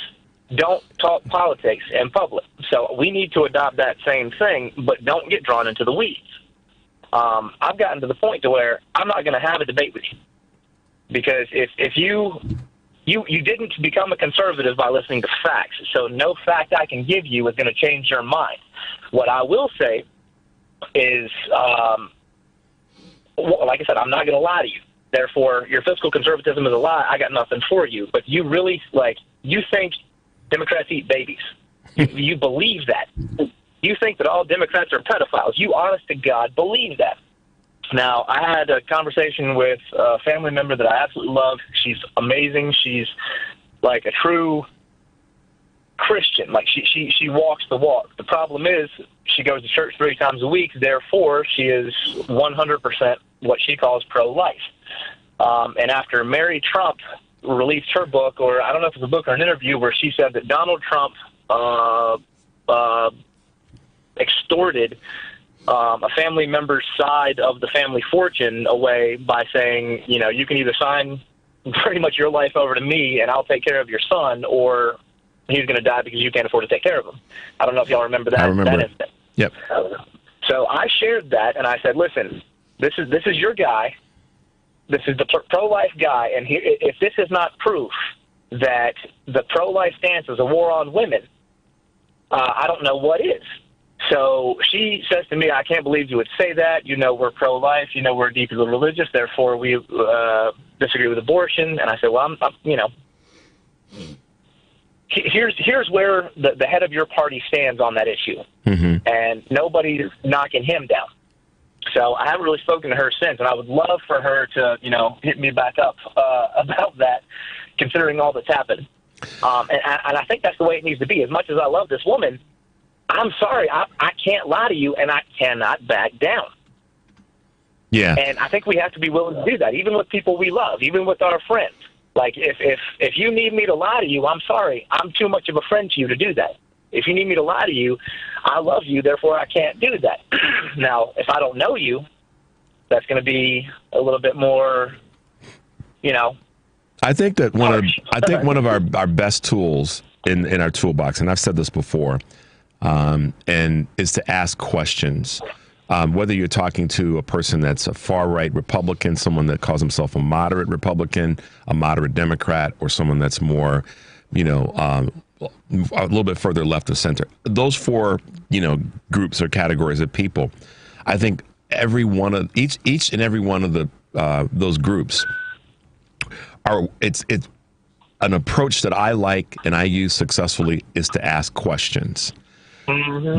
don't talk politics in public. So we need to adopt that same thing, but don't get drawn into the weeds. I've gotten to the point to where I'm not going to have a debate with you because if you didn't become a conservative by listening to facts, so no fact I can give you is going to change your mind. What I will say is, like I said, I'm not going to lie to you. Therefore, your fiscal conservatism is a lie. I got nothing for you. But you really, you think Democrats eat babies. You believe that. You think that all Democrats are pedophiles. You, honest to God, believe that. Now, I had a conversation with a family member that I absolutely love. She's amazing. She's like a true Christian. She walks the walk. The problem is she goes to church 3 times a week. Therefore, she is 100% what she calls pro-life. And after Mary Trump released her book, or I don't know if it's a book or an interview, where she said that Donald Trump extorted a family member's side of the family fortune away by saying, you can either sign pretty much your life over to me and I'll take care of your son, or he's going to die because you can't afford to take care of him. I don't know if y'all remember that. I remember. That incident. Yep. So I shared that and I said, listen, this is your guy. This is the pro-life guy. And if this is not proof that the pro-life stance is a war on women, I don't know what is. So she says to me, I can't believe you would say that. We're pro-life. We're deeply religious. Therefore, we disagree with abortion. And I said, well, here's where the head of your party stands on that issue. Mm-hmm. And nobody's knocking him down. So I haven't really spoken to her since. And I would love for her to, hit me back up about that, considering all that's happened. And I think that's the way it needs to be. As much as I love this woman, I'm sorry, I can't lie to you, and I cannot back down. Yeah. And I think we have to be willing to do that, even with people we love, even with our friends. If you need me to lie to you, I'm sorry. I'm too much of a friend to you to do that. If you need me to lie to you, I love you, therefore I can't do that. Now, if I don't know you, that's going to be a little bit more, I think that one of our best tools in our toolbox, and I've said this before, and is to ask questions. Whether you're talking to a person that's a far-right Republican, someone that calls himself a moderate Republican, a moderate Democrat, or someone that's more, a little bit further left of center. Those 4, groups or categories of people, I think each and every one of the those groups it's an approach that I like and I use successfully is to ask questions.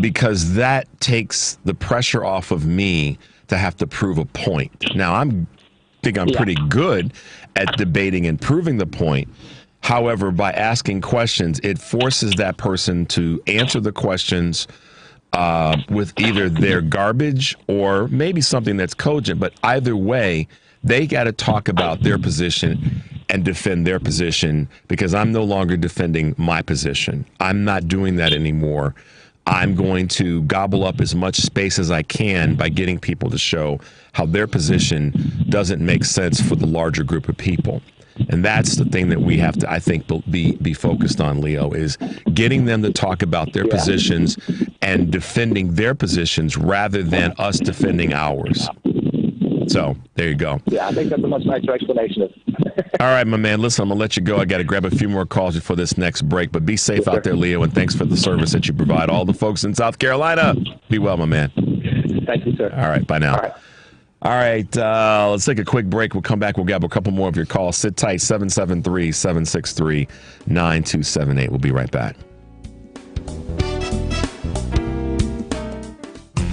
because that takes the pressure off of me to have to prove a point. Now, I'm pretty good at debating and proving the point. However, by asking questions, it forces that person to answer the questions with either their garbage or maybe something that's cogent. But either way, they got to talk about their position and defend their position, because I'm no longer defending my position. I'm not doing that anymore. I'm going to gobble up as much space as I can by getting people to show how their position doesn't make sense for the larger group of people. And that's the thing that we have to, I think, be focused on, Leo, is getting them to talk about their positions and defending their positions rather than us defending ours. So there you go. Yeah, I think that's a much nicer explanation. All right, my man. Listen, I'm going to let you go. I got to grab a few more calls before this next break. But be safe out there, Leo, and thanks for the service that you provide all the folks in South Carolina. Be well, my man. Thank you, sir. All right, bye now. All right, let's take a quick break. We'll come back. We'll grab a couple more of your calls. Sit tight, 773-763-9278. We'll be right back.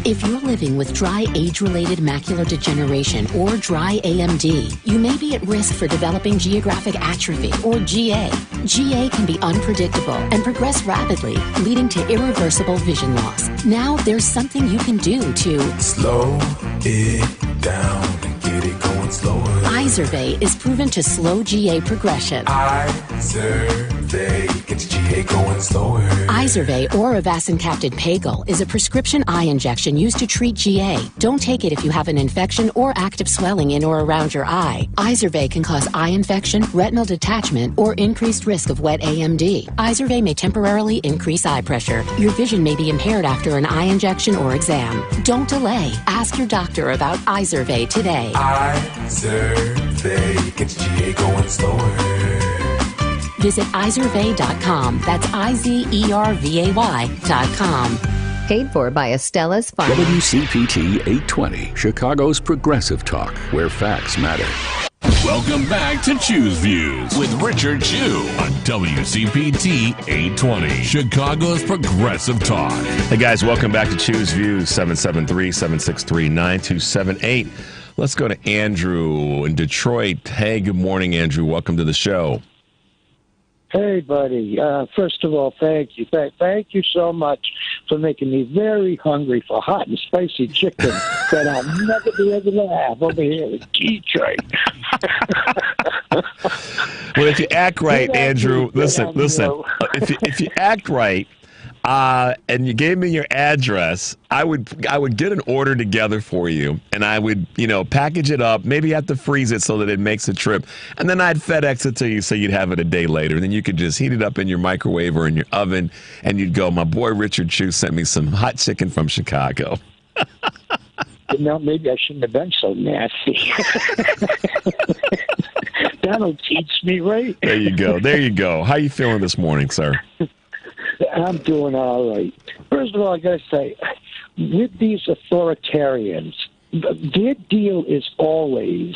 If you're living with dry age-related macular degeneration or dry AMD, you may be at risk for developing geographic atrophy or GA. GA can be unpredictable and progress rapidly, leading to irreversible vision loss. Now there's something you can do to slow it down and get it going slower. Izervay is proven to slow GA progression. Izervay gets GA going slower. Izervay or avacincaptad pagel is a prescription eye injection used to treat GA. Don't take it if you have an infection or active swelling in or around your eye. Izervay can cause eye infection, retinal detachment, or increased risk of wet AMD. Izervay may temporarily increase eye pressure. Your vision may be impaired after an eye injection or exam. Don't delay. Ask your doctor about Izervay today. Izervay gets GA going slower. Visit Izervay.com. That's IZERVAY.com. Paid for by Estella's Fund. WCPT 820, Chicago's progressive talk, where facts matter. Welcome back to Choose Views with Richard Chew on WCPT 820, Chicago's progressive talk. Hey guys, welcome back to Choose Views, 773-763-9278. Let's go to Andrew in Detroit. Hey, good morning, Andrew. Welcome to the show. Hey, buddy. First of all, thank you. Thank you so much for making me very hungry for hot and spicy chicken that I'll never be able to have over here in Detroit. Well, if you act right, Andrew, listen. If you act right, and you gave me your address, I would get an order together for you, and I would, package it up, maybe have to freeze it so that it makes a trip, and then I'd FedEx it to you so you'd have it a day later, and then you could just heat it up in your microwave or in your oven, and you'd go, my boy Richard Chew sent me some hot chicken from Chicago. Maybe I shouldn't have been so nasty. That'll teach me, right? There you go. How you feeling this morning, sir? I'm doing all right. First of all, I got to say, with these authoritarians, their deal is always,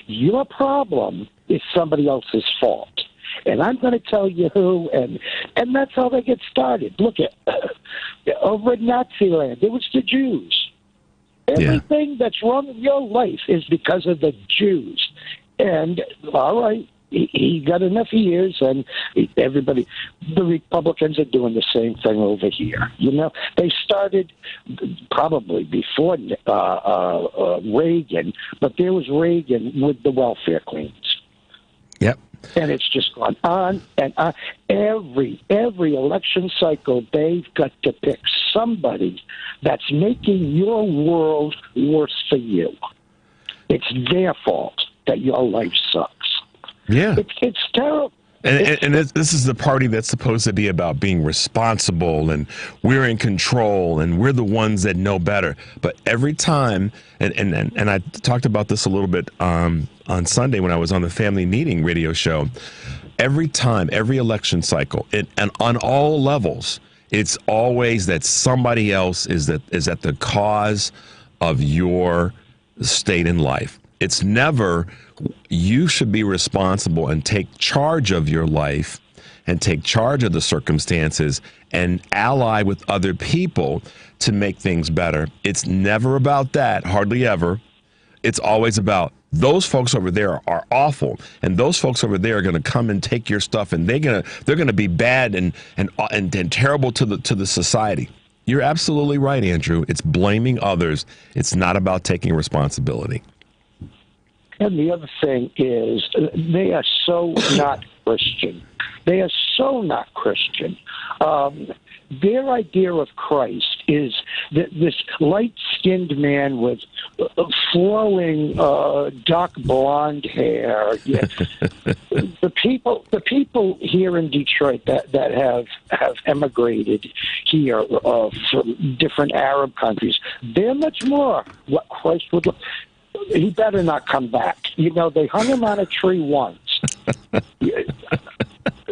your problem is somebody else's fault. And I'm going to tell you who, and that's how they get started. Look at, over in Nazi land, it was the Jews. Everything that's wrong in your life is because of the Jews. And, all right, he got enough years, and everybody, the Republicans are doing the same thing over here. They started probably before Reagan, but there was Reagan with the welfare queens. Yep. And it's just gone on and on. Every election cycle, they've got to pick somebody that's making your world worse for you. It's their fault that your life sucks. Yeah. It's terrible. And this is the party that's supposed to be about being responsible, and we're in control, and we're the ones that know better. But every time, and I talked about this a little bit on Sunday when I was on the Family Meeting radio show, every time, every election cycle, and on all levels, it's always that somebody else is at the cause of your state in life. It's never, you should be responsible and take charge of your life and take charge of the circumstances and ally with other people to make things better. It's never about that, hardly ever. It's always about those folks over there are awful, and those folks over there are going to come and take your stuff, and they're going to be bad and terrible to the society. You're absolutely right, Andrew. It's blaming others. It's not about taking responsibility. And the other thing is, they are so not Christian. They are so not Christian. Their idea of Christ is that this light-skinned man with flowing dark blonde hair. The people here in Detroit that have emigrated here from different Arab countries, they're much more what Christ would look. He better not come back. You know, they hung him on a tree once.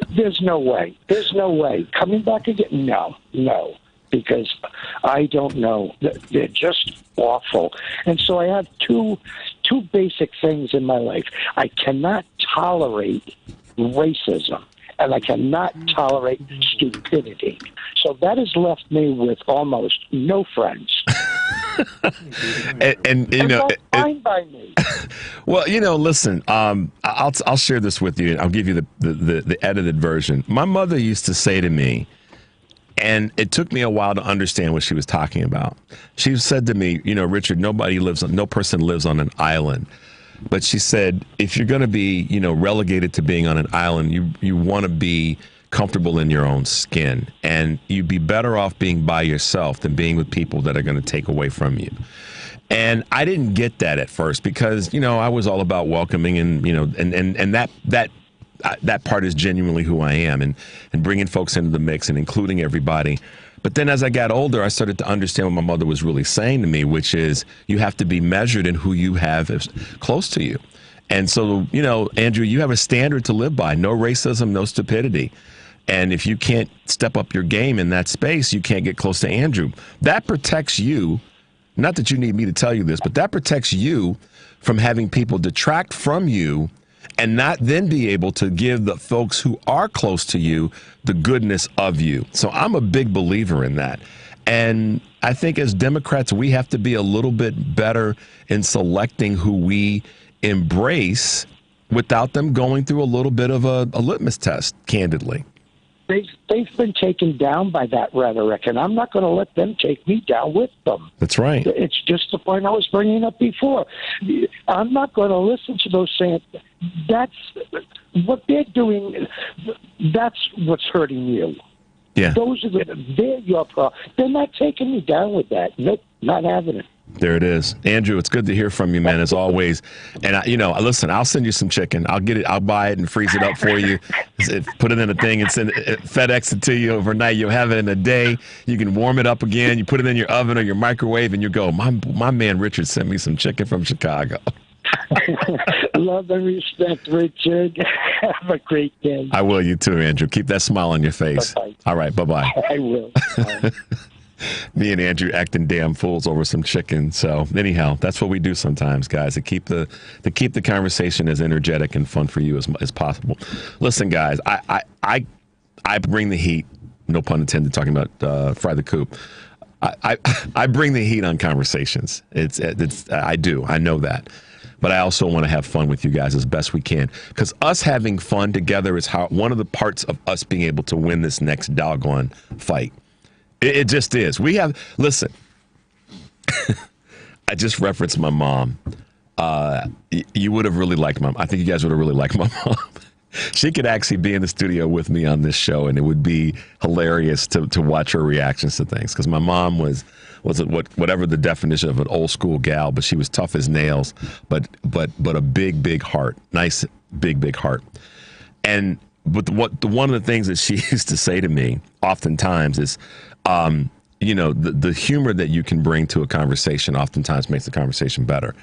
There's no way. There's no way. Coming back again? No. Because I don't know. They're just awful. And so I have two basic things in my life. I cannot tolerate racism, and I cannot tolerate stupidity. So that has left me with almost no friends. and you know, fine by me. Well, you know, listen. I'll share this with you. I'll give you the edited version. My mother used to say to me, and it took me a while to understand what she was talking about. She said to me, you know, Richard, no person lives on an island. But she said, if you're going to be, you know, relegated to being on an island, you want to be comfortable in your own skin, and you'd be better off being by yourself than being with people that are going to take away from you. And I didn't get that at first because, you know, I was all about welcoming and, you know, and that part is genuinely who I am, and bringing folks into the mix and including everybody. But then as I got older, I started to understand what my mother was really saying to me, which is you have to be measured in who you have close to you. And so, you know, Andrew, you have a standard to live by. No racism, no stupidity. And if you can't step up your game in that space, you can't get close to Andrew. That protects you. Not that you need me to tell you this, but that protects you from having people detract from you and not then be able to give the folks who are close to you the goodness of you. So I'm a big believer in that. And I think as Democrats, we have to be a little bit better in selecting who we embrace without them going through a little bit of a litmus test, candidly. They've been taken down by that rhetoric, and I'm not going to let them take me down with them. That's right. It's just the point I was bringing up before. I'm not going to listen to those saying that's what they're doing. That's what's hurting you. Yeah. They're your problem. They're not taking me down with that. Nope, not having it. There it is. Andrew, it's good to hear from you, man, as always. And, listen, I'll send you some chicken. I'll get it. I'll buy it and freeze it up for you. Put it in a thing and FedEx it to you overnight. You'll have it in a day. You can warm it up again. You put it in your oven or your microwave, and you go, my man Richard sent me some chicken from Chicago. Love and respect, Richard. Have a great day. I will. You too, Andrew. Keep that smile on your face. Bye-bye. All right. Bye-bye. I will. Me and Andrew acting damn fools over some chicken. So anyhow, that's what we do sometimes, guys, to keep the conversation as energetic and fun for you as possible. Listen, guys, I bring the heat. No pun intended. Talking about Fry the Coop. I bring the heat on conversations. I do. I know that. But I also want to have fun with you guys as best we can, because us having fun together is one of the parts of us being able to win this next doggone fight. It just is. Listen, I just referenced my mom. You would have really liked I think you guys would have really liked my mom. She could actually be in the studio with me on this show, and it would be hilarious to watch her reactions to things. Because my mom was whatever the definition of an old school gal, but she was tough as nails, but a big heart, nice big heart. But one of the things that she used to say to me oftentimes is, the humor that you can bring to a conversation oftentimes makes the conversation better.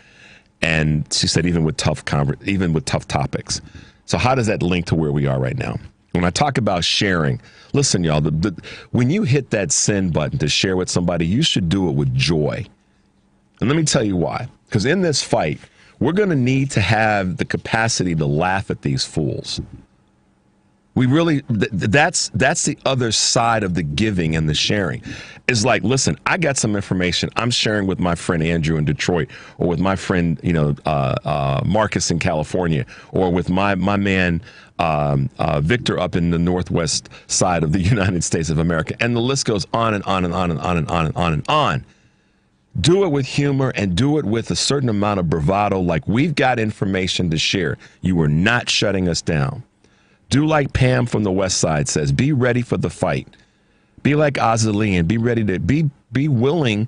And she said, even with tough topics. So how does that link to where we are right now? When I talk about sharing, listen, y'all, when you hit that send button to share with somebody, you should do it with joy. And let me tell you why. Because in this fight, we're going to need to have the capacity to laugh at these fools. We really, that's the other side of the giving and the sharing. Is like, listen, I got some information I'm sharing with my friend Andrew in Detroit, or with my friend, Marcus in California, or with my man Victor up in the northwest side of the United States of America. And the list goes on and on and on and on and on and on and on. Do it with humor and do it with a certain amount of bravado, like we've got information to share. You are not shutting us down. Do like Pam from the West Side says, be ready for the fight. Be like Azalee and be ready to be willing,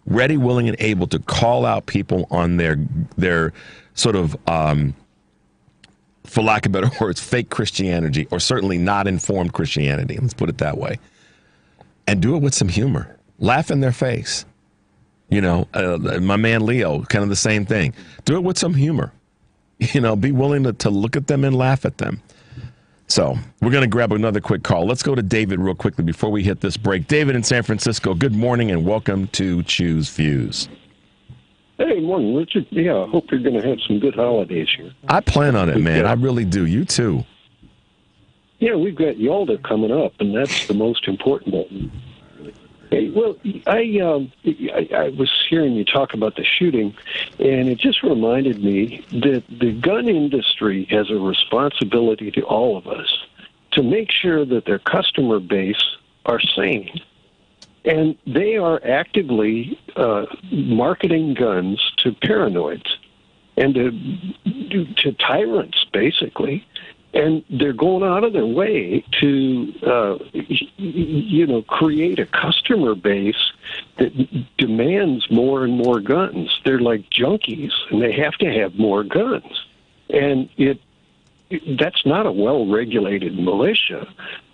ready, willing, and able to call out people on their sort of, for lack of better words, fake Christianity, or certainly not informed Christianity. Let's put it that way. And do it with some humor. Laugh in their face. My man Leo, kind of the same thing. Do it with some humor. Be willing to look at them and laugh at them. So we're going to grab another quick call. Let's go to David real quickly before we hit this break. David in San Francisco, good morning and welcome to Choose Views. Hey, morning, Richard. Yeah, I hope you're going to have some good holidays here. I plan on it, man. I really do. You too. Yeah, we've got Yalda coming up, and that's the most important one. Hey, well, I was hearing you talk about the shooting, and it just reminded me that the gun industry has a responsibility to all of us to make sure that their customer base are sane. And they are actively marketing guns to paranoids and to tyrants, basically. And they're going out of their way to, create a customer base that demands more and more guns. They're like junkies, and they have to have more guns. And that's not a well-regulated militia.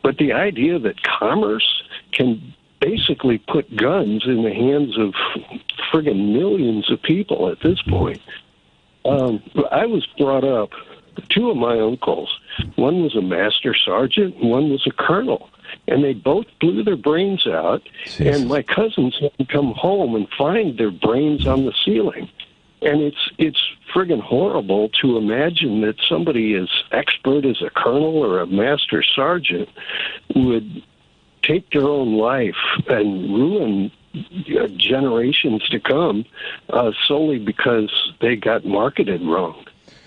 But the idea that commerce can basically put guns in the hands of friggin' millions of people at this point. I was brought up, two of my uncles, one was a master sergeant and one was a colonel, and they both blew their brains out. Jesus. And my cousins had to come home and find their brains on the ceiling. And it's friggin' horrible to imagine that somebody as expert as a colonel or a master sergeant would take their own life and ruin generations to come solely because they got marketed wrong.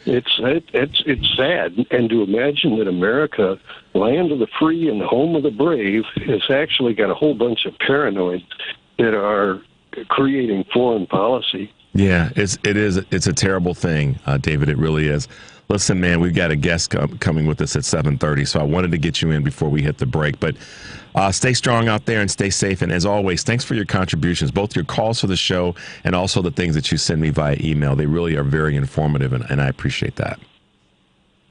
It's sad, and to imagine that America, land of the free and home of the brave, has actually got a whole bunch of paranoids that are creating foreign policy. Yeah, it's a terrible thing, David. It really is. Listen, man, we've got a guest coming with us at 7:30, so I wanted to get you in before we hit the break. But stay strong out there and stay safe. And as always, thanks for your contributions, both your calls for the show and also the things that you send me via email. They really are very informative, and I appreciate that.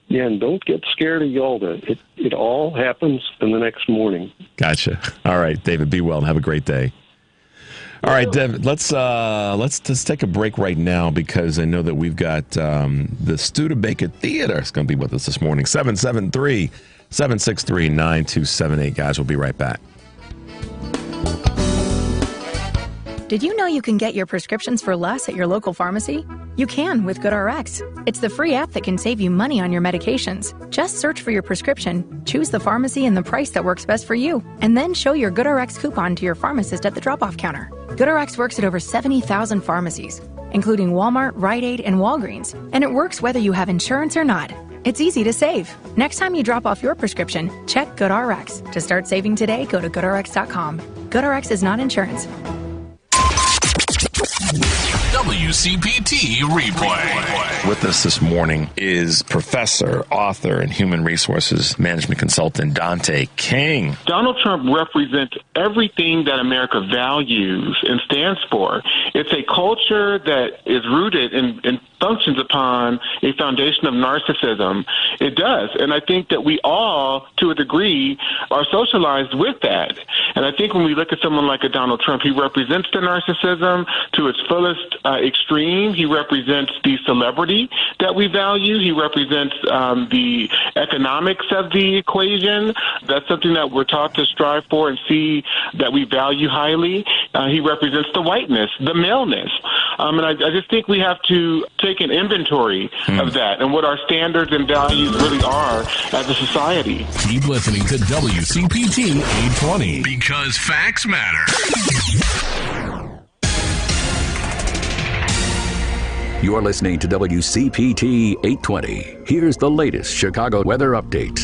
Yeah, and don't get scared of Yalda. It all happens in the next morning. Gotcha. All right, David, be well and have a great day. All right, David, let's just take a break right now because I know that we've got the Studebaker Theater is going to be with us this morning. 773-763-9278. Guys, we'll be right back. Did you know you can get your prescriptions for less at your local pharmacy? You can with GoodRx. It's the free app that can save you money on your medications. Just search for your prescription, choose the pharmacy and the price that works best for you, and then show your GoodRx coupon to your pharmacist at the drop-off counter. GoodRx works at over 70,000 pharmacies, including Walmart, Rite Aid, and Walgreens, and it works whether you have insurance or not. It's easy to save. Next time you drop off your prescription, check GoodRx. To start saving today, go to GoodRx.com. GoodRx is not insurance. WCPT Replay. With us this morning is professor, author, and human resources management consultant Dante King. Donald Trump represents everything that America values and stands for. It's a culture that is rooted and functions upon a foundation of narcissism. It does. And I think that we all, to a degree, are socialized with that. And I think when we look at someone like a Donald Trump, he represents the narcissism to its fullest extreme. He represents the celebrity that we value. He represents the economics of the equation. That's something that we're taught to strive for and see that we value highly. He represents the whiteness, the maleness. And I just think we have to take an inventory of that and what our standards and values really are as a society. Keep listening to WCPT 820 because facts matter. You're listening to WCPT 820. Here's the latest Chicago weather update.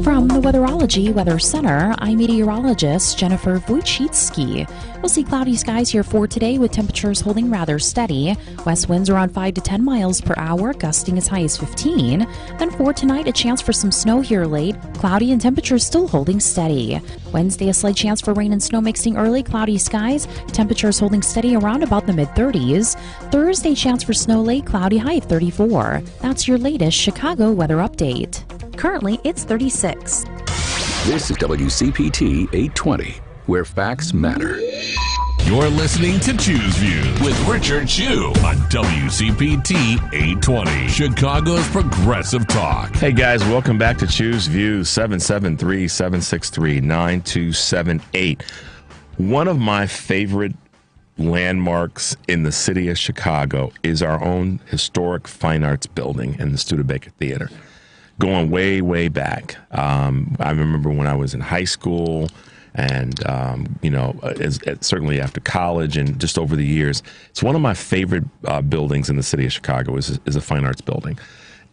From the Weatherology Weather Center, I'm meteorologist Jennifer Wojcicki. We'll see cloudy skies here for today with temperatures holding rather steady. West winds around 5 to 10 miles per hour, gusting as high as 15. Then for tonight, a chance for some snow here late. Cloudy and temperatures still holding steady. Wednesday, a slight chance for rain and snow mixing early, cloudy skies. Temperatures holding steady around about the mid-30s. Thursday, chance for snow late, cloudy, high of 34. That's your latest Chicago weather update. Currently, it's 36. This is WCPT 820, where facts matter. You're listening to Choose Views with Richard Chew on WCPT 820, Chicago's progressive talk. Hey guys, welcome back to Choose Views, 773-763-9278. One of my favorite landmarks in the city of Chicago is our own historic fine arts building in the Studebaker Theater. Going way, way back. I remember when I was in high school and, certainly after college and just over the years. It's one of my favorite buildings in the city of Chicago is a fine arts building.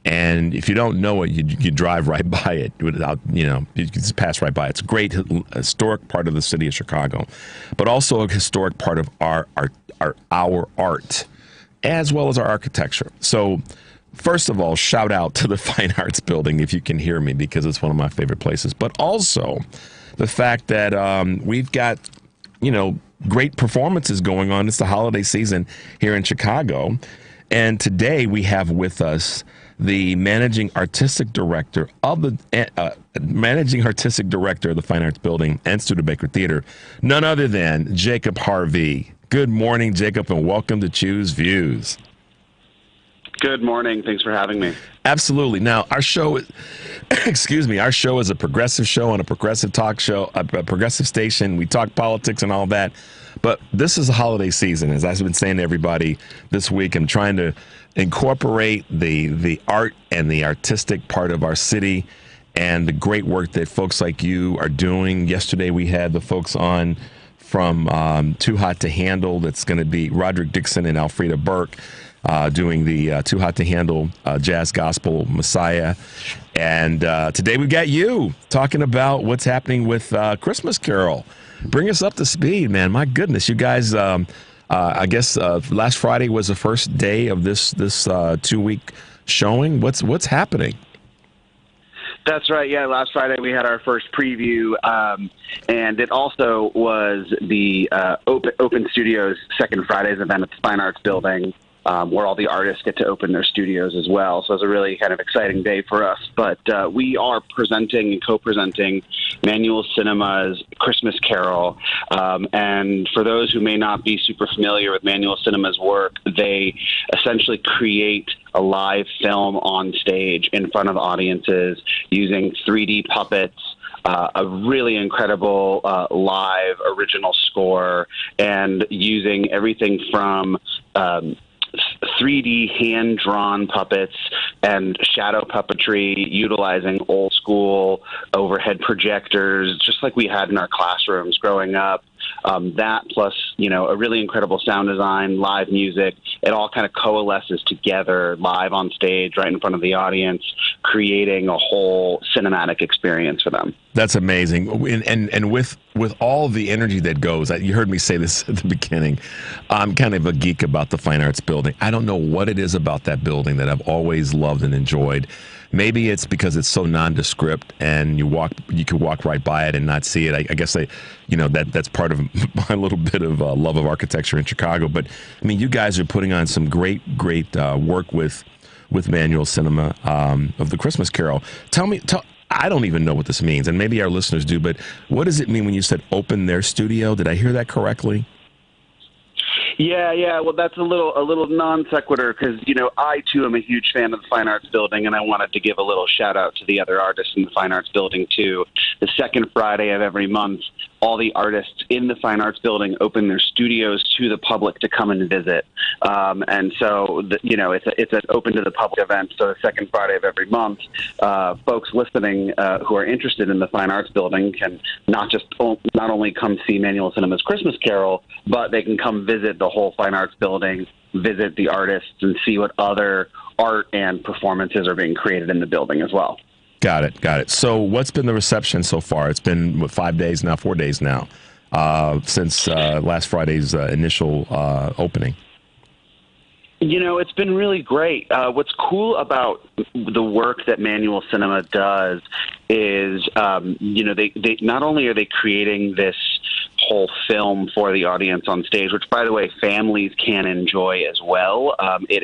And if you don't know it, you drive right by it without, you just pass right by it. It's a great historic part of the city of Chicago, but also a historic part of our art, as well as our architecture. So, first of all, shout out to the Fine Arts Building, if you can hear me, because it's one of my favorite places. But also the fact that we've got, great performances going on. It's the holiday season here in Chicago. And today we have with us the managing artistic director of the Fine Arts Building and Studebaker Theater, none other than Jacob Harvey. Good morning, Jacob, and welcome to Choose Views. Good morning. Thanks for having me. Absolutely. Now, our show is a progressive show on a progressive talk show, a progressive station. We talk politics and all that. But this is a holiday season. As I've been saying to everybody this week, I'm trying to incorporate the art and the artistic part of our city and the great work that folks like you are doing. Yesterday, we had the folks on from Too Hot to Handle. That's going to be Roderick Dixon and Alfreda Burke. Doing the Too Hot to Handle Jazz Gospel Messiah. And today we got you talking about what's happening with Christmas Carol. Bring us up to speed, man. My goodness, you guys, I guess last Friday was the first day of this 2-week showing. What's happening? That's right. Yeah, last Friday we had our first preview, and it also was the Open Studios Second Fridays event at the Fine Arts Building. Where all the artists get to open their studios as well. So it's a really kind of exciting day for us. But we are presenting and co-presenting Manual Cinema's Christmas Carol. And for those who may not be super familiar with Manual Cinema's work, they essentially create a live film on stage in front of audiences using 3D puppets, a really incredible live original score, and using everything from 3D hand-drawn puppets and shadow puppetry, utilizing old-school overhead projectors, just like we had in our classrooms growing up. That plus, a really incredible sound design, live music, it all kind of coalesces together live on stage right in front of the audience, creating a whole cinematic experience for them. That's amazing. And with all the energy that goes, you heard me say this at the beginning, I'm kind of a geek about the Fine Arts Building. I don't know what it is about that building that I've always loved and enjoyed. Maybe it's because it's so nondescript and you could walk right by it and not see it. I guess that's part of my little bit of love of architecture in Chicago. But I mean, you guys are putting on some great work with Manual Cinema of the Christmas Carol. I don't even know what this means, and maybe our listeners do, but what does it mean when you said open their studio? Did I hear that correctly? Yeah. Well, that's a little non sequitur because, I, too, am a huge fan of the Fine Arts Building, and I wanted to give a little shout out to the other artists in the Fine Arts Building, too. The second Friday of every month, all the artists in the Fine Arts Building open their studios to the public to come and visit. And so, it's an open to the public event. So the second Friday of every month, folks listening who are interested in the Fine Arts Building can not only come see Manual Cinema's Christmas Carol, but they can come visit the whole Fine Arts Building, visit the artists, and see what other art and performances are being created in the building as well. Got it. So what's been the reception so far? It's been, 4 days now, since last Friday's initial opening. It's been really great. What's cool about the work that Manual Cinema does is, they not only are they creating this whole film for the audience on stage, which, by the way, families can enjoy as well. It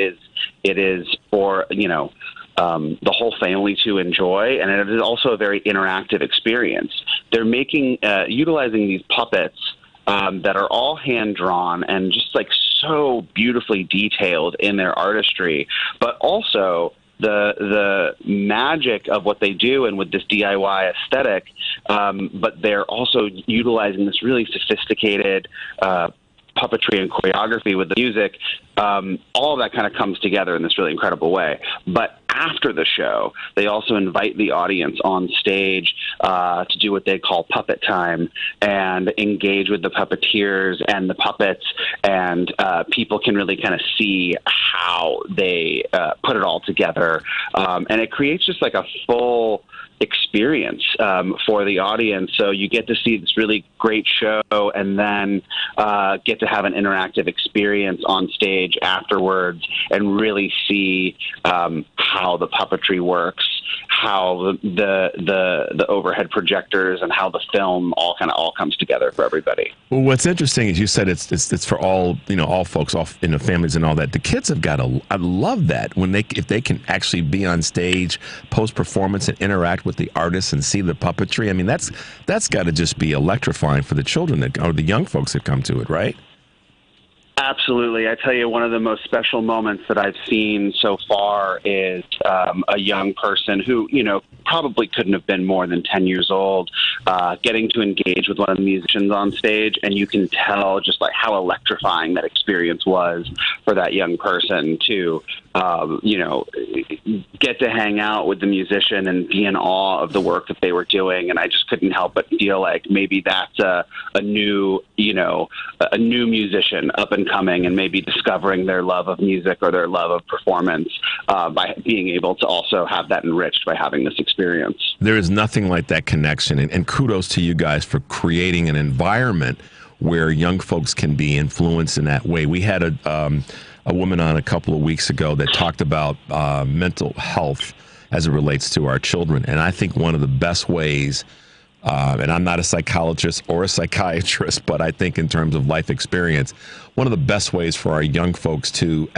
is for, the whole family to enjoy, and it is also a very interactive experience. They're utilizing these puppets that are all hand-drawn and just like so beautifully detailed in their artistry, but also the magic of what they do and with this DIY aesthetic, but they're also utilizing this really sophisticated puppetry and choreography with the music. All of that kind of comes together in this really incredible way. But after the show, they also invite the audience on stage to do what they call puppet time and engage with the puppeteers and the puppets, and people can really kind of see how they put it all together. And it creates just like a full experience for the audience. So you get to see this really great show and then get to have an interactive experience on stage afterwards and really see how the puppetry works, how the overhead projectors and how the film all comes together for everybody. Well, what's interesting is you said it's for all all folks, all families and all that. The kids have got I love that if they can actually be on stage post performance and interact with the artists and see the puppetry. I mean, that's got to just be electrifying for the children or the young folks that come to it, right? Absolutely. I tell you, one of the most special moments that I've seen so far is a young person who, probably couldn't have been more than 10 years old, getting to engage with one of the musicians on stage. And you can tell just like how electrifying that experience was for that young person to, get to hang out with the musician and be in awe of the work that they were doing. And I just couldn't help but feel like maybe that's a new musician up and coming and maybe discovering their love of music or their love of performance by being able to also have that enriched by having this experience. There is nothing like that connection, and kudos to you guys for creating an environment where young folks can be influenced in that way. We had a woman on a couple of weeks ago that talked about mental health as it relates to our children, and I think one of the best ways, and I'm not a psychologist or a psychiatrist, but I think in terms of life experience, one of the best ways for our young folks to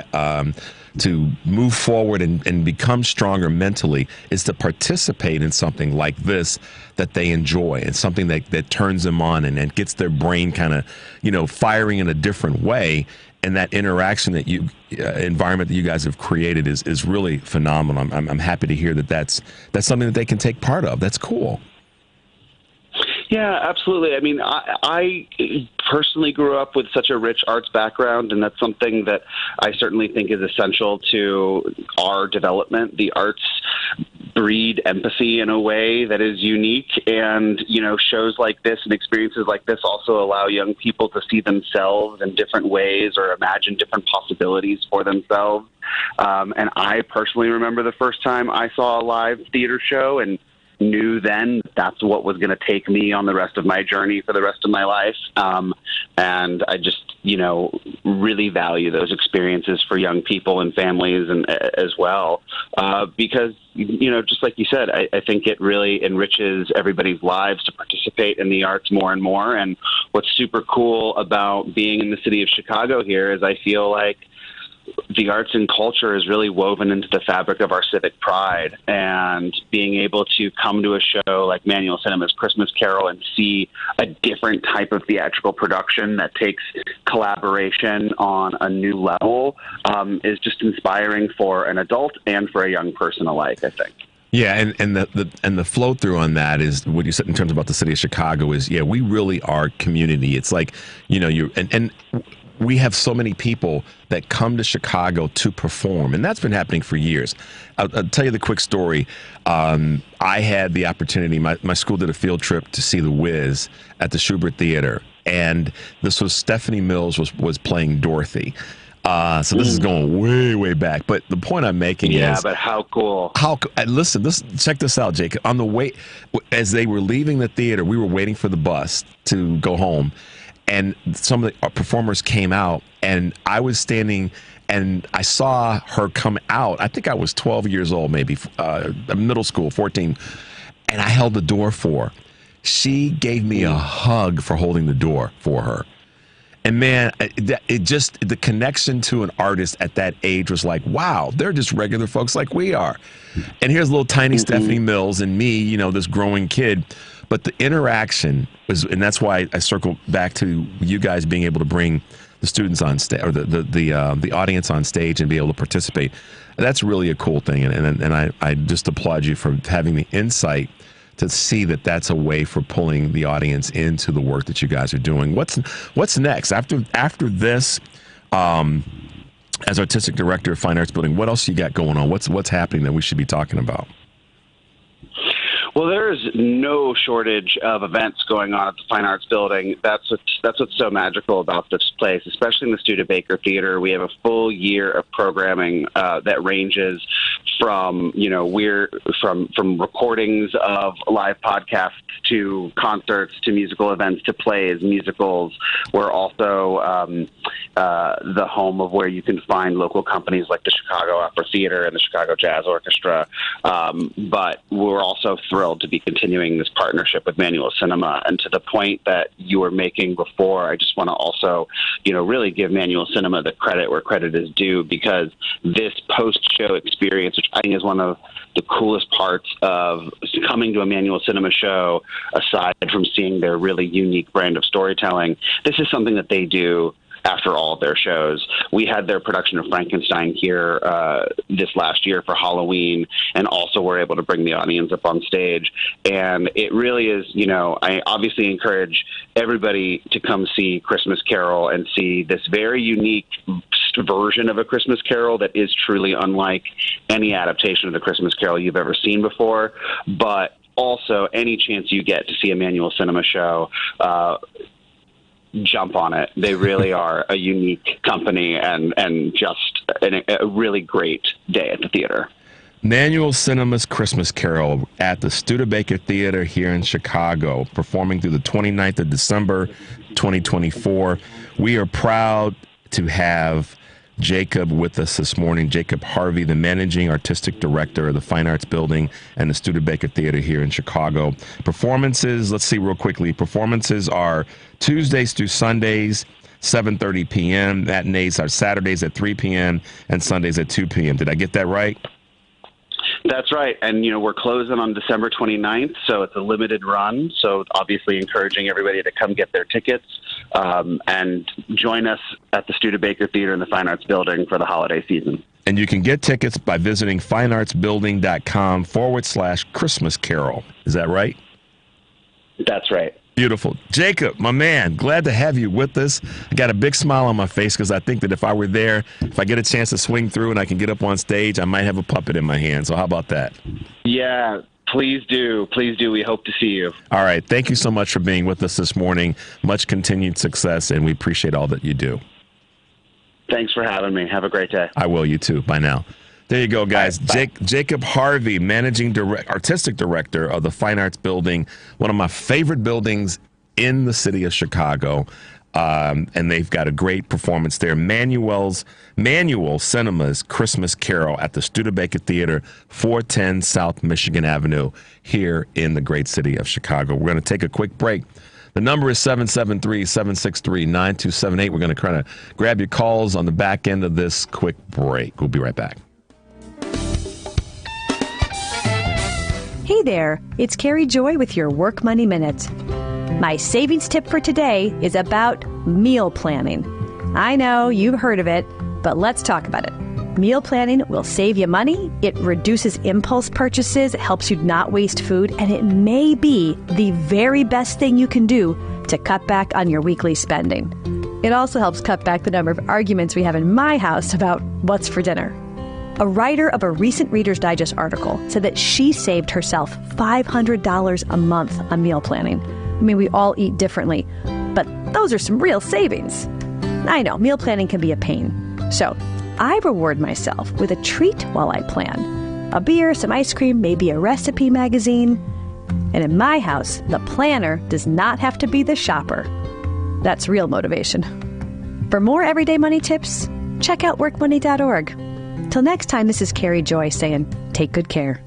move forward and become stronger mentally is to participate in something like this that they enjoy, and something that turns them on and gets their brain kind of, firing in a different way. And that interaction environment that you guys have created is really phenomenal. I'm happy to hear that's something that they can take part of. That's cool. Yeah, absolutely. I mean, I personally grew up with such a rich arts background, and that's something that I certainly think is essential to our development. The arts breed empathy in a way that is unique, and, shows like this and experiences like this also allow young people to see themselves in different ways or imagine different possibilities for themselves. And I personally remember the first time I saw a live theater show and knew then that's what was going to take me on the rest of my journey for the rest of my life. And I just, really value those experiences for young people and families and as well, because, just like you said, I think it really enriches everybody's lives to participate in the arts more and more. And what's super cool about being in the city of Chicago here is I feel like the arts and culture is really woven into the fabric of our civic pride, and being able to come to a show like Manual Cinema's Christmas Carol and see a different type of theatrical production that takes collaboration on a new level is just inspiring for an adult and for a young person alike, I think. Yeah, and the flow through on that is what you said in terms about the city of Chicago is, yeah, we really are community. It's like, and we have so many people that come to Chicago to perform, and that's been happening for years. I'll tell you the quick story. I had the opportunity, my school did a field trip to see The Wiz at the Studebaker Theater, and this was Stephanie Mills was playing Dorothy. So this is going way, way back. But the point I'm making is... Yeah, but how cool. Listen, check this out, Jake. On the way, as they were leaving the theater, we were waiting for the bus to go home. And some of the performers came out, and I was standing, and I saw her come out. I think I was 12 years old, maybe, middle school, 14. And I held the door for her. She gave me a hug for holding the door for her. And man, the connection to an artist at that age was like, wow, they're just regular folks like we are. And here's little tiny Stephanie Mills and me, this growing kid. But the interaction was, and that's why I circle back to you guys being able to bring the students on stage, or the audience on stage, and be able to participate. That's really a cool thing, and I just applaud you for having the insight to see that that's a way for pulling the audience into the work that you guys are doing. What's next after this? As artistic director of Fine Arts Building, what else you got going on? What's happening that we should be talking about? Well, there is no shortage of events going on at the Fine Arts Building. That's what's so magical about this place, especially in the Studebaker Theater. We have a full year of programming that ranges from from recordings of live podcasts to concerts to musical events to plays, musicals. We're also the home of where you can find local companies like the Chicago Opera Theater and the Chicago Jazz Orchestra. But we're also thrilled to be continuing this partnership with Manual Cinema. And to the point that you were making before, I just want to also, really give Manual Cinema the credit where credit is due, because this post-show experience, which I think is one of the coolest parts of coming to a Manual Cinema show, aside from seeing their really unique brand of storytelling, this is something that they do after all of their shows. We had their production of Frankenstein here this last year for Halloween, and also were able to bring the audience up on stage. And it really is, I obviously encourage everybody to come see Christmas Carol and see this very unique version of A Christmas Carol that is truly unlike any adaptation of the Christmas Carol you've ever seen before. But also, any chance you get to see a Manual Cinema show, jump on it. They really are a unique company and just a really great day at the theater. Manual Cinema's Christmas Carol at the Studebaker Theater here in Chicago, performing through the 29th of December, 2024. We are proud to have Jacob with us this morning. Jacob Harvey, the managing artistic director of the Fine Arts Building and the Studebaker Theater here in Chicago. Performances, let's see real quickly. Performances are Tuesdays through Sundays, 7:30 p.m. Matinees are Saturdays at 3 p.m. and Sundays at 2 p.m. Did I get that right? That's right. And, we're closing on December 29th, so it's a limited run. So obviously encouraging everybody to come get their tickets and join us at the Studebaker Theater in the Fine Arts Building for the holiday season. And you can get tickets by visiting fineartsbuilding.com/Christmas Carol. Is that right? That's right. Beautiful. Jacob, my man, glad to have you with us. I got a big smile on my face because I think that if I were there, if I get a chance to swing through and I can get up on stage, I might have a puppet in my hand. So how about that? Yeah, please do. Please do. We hope to see you. All right. Thank you so much for being with us this morning. Much continued success, and we appreciate all that you do. Thanks for having me. Have a great day. I will. You too. Bye now. There you go, guys. Jacob Harvey, artistic director of the Fine Arts Building, one of my favorite buildings in the city of Chicago. And they've got a great performance there. Manual Cinema's Christmas Carol at the Studebaker Theater, 410 South Michigan Avenue, here in the great city of Chicago. We're going to take a quick break. The number is 773-763-9278. We're going to kind of grab your calls on the back end of this quick break. We'll be right back. Hey there, it's Carrie Joy with your Work Money Minute. My savings tip for today is about meal planning. I know you've heard of it, but let's talk about it. Meal planning will save you money, it reduces impulse purchases, it helps you not waste food, and it may be the very best thing you can do to cut back on your weekly spending. It also helps cut back the number of arguments we have in my house about what's for dinner. A writer of a recent Reader's Digest article said that she saved herself $500 a month on meal planning. I mean, we all eat differently, but those are some real savings. I know, meal planning can be a pain. So I reward myself with a treat while I plan. A beer, some ice cream, maybe a recipe magazine. And in my house, the planner does not have to be the shopper. That's real motivation. For more everyday money tips, check out workmoney.org. Till next time, this is Carrie Joy saying, take good care.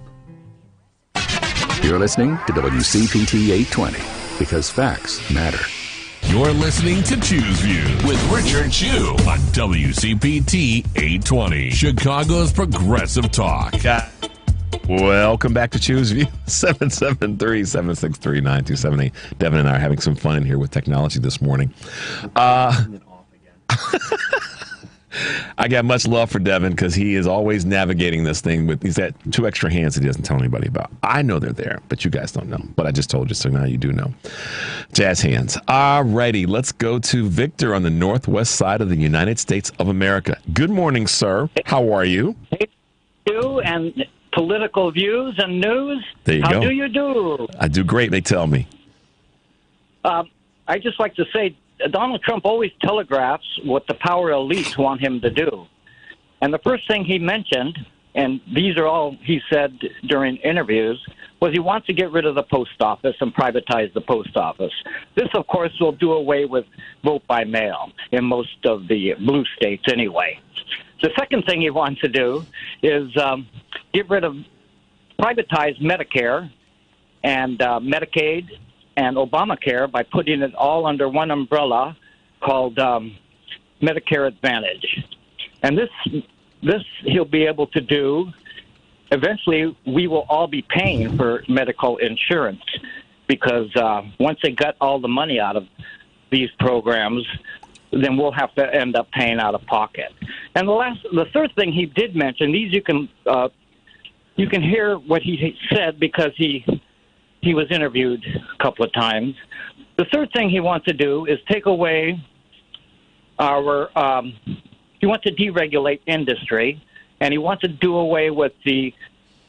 You're listening to WCPT 820 because facts matter. You're listening to Choose Views with Richard Chew on WCPT 820, Chicago's Progressive Talk. Welcome back to Choose Views, 773-763-9278. Devin and I are having some fun in here with technology this morning. I got much love for Devin because he is always navigating this thing he's got 2 extra hands that he doesn't tell anybody about. I know they're there, but you guys don't know. But I just told you, so now you do know. Jazz hands. All righty, let's go to Victor on the northwest side of the United States of America. Good morning, sir. How are you? Hey, you and political views and news. There you go. How do you do? I do great, they tell me. I just like to say, Donald Trump always telegraphs what the power elites want him to do. And the first thing he mentioned, and these are all he said during interviews, was he wants to get rid of the post office and privatize the post office. This, of course, will do away with vote by mail in most of the blue states anyway. The second thing he wants to do is get rid of, privatize Medicare and Medicaid and Obamacare by putting it all under one umbrella called Medicare Advantage. And this he'll be able to do. Eventually, we will all be paying for medical insurance because once they gut all the money out of these programs, then we'll have to end up paying out of pocket. And the third thing he did mention, these you can hear what he said because he was interviewed a couple of times. The third thing he wants to do is take away our he wants to deregulate industry, and he wants to do away with the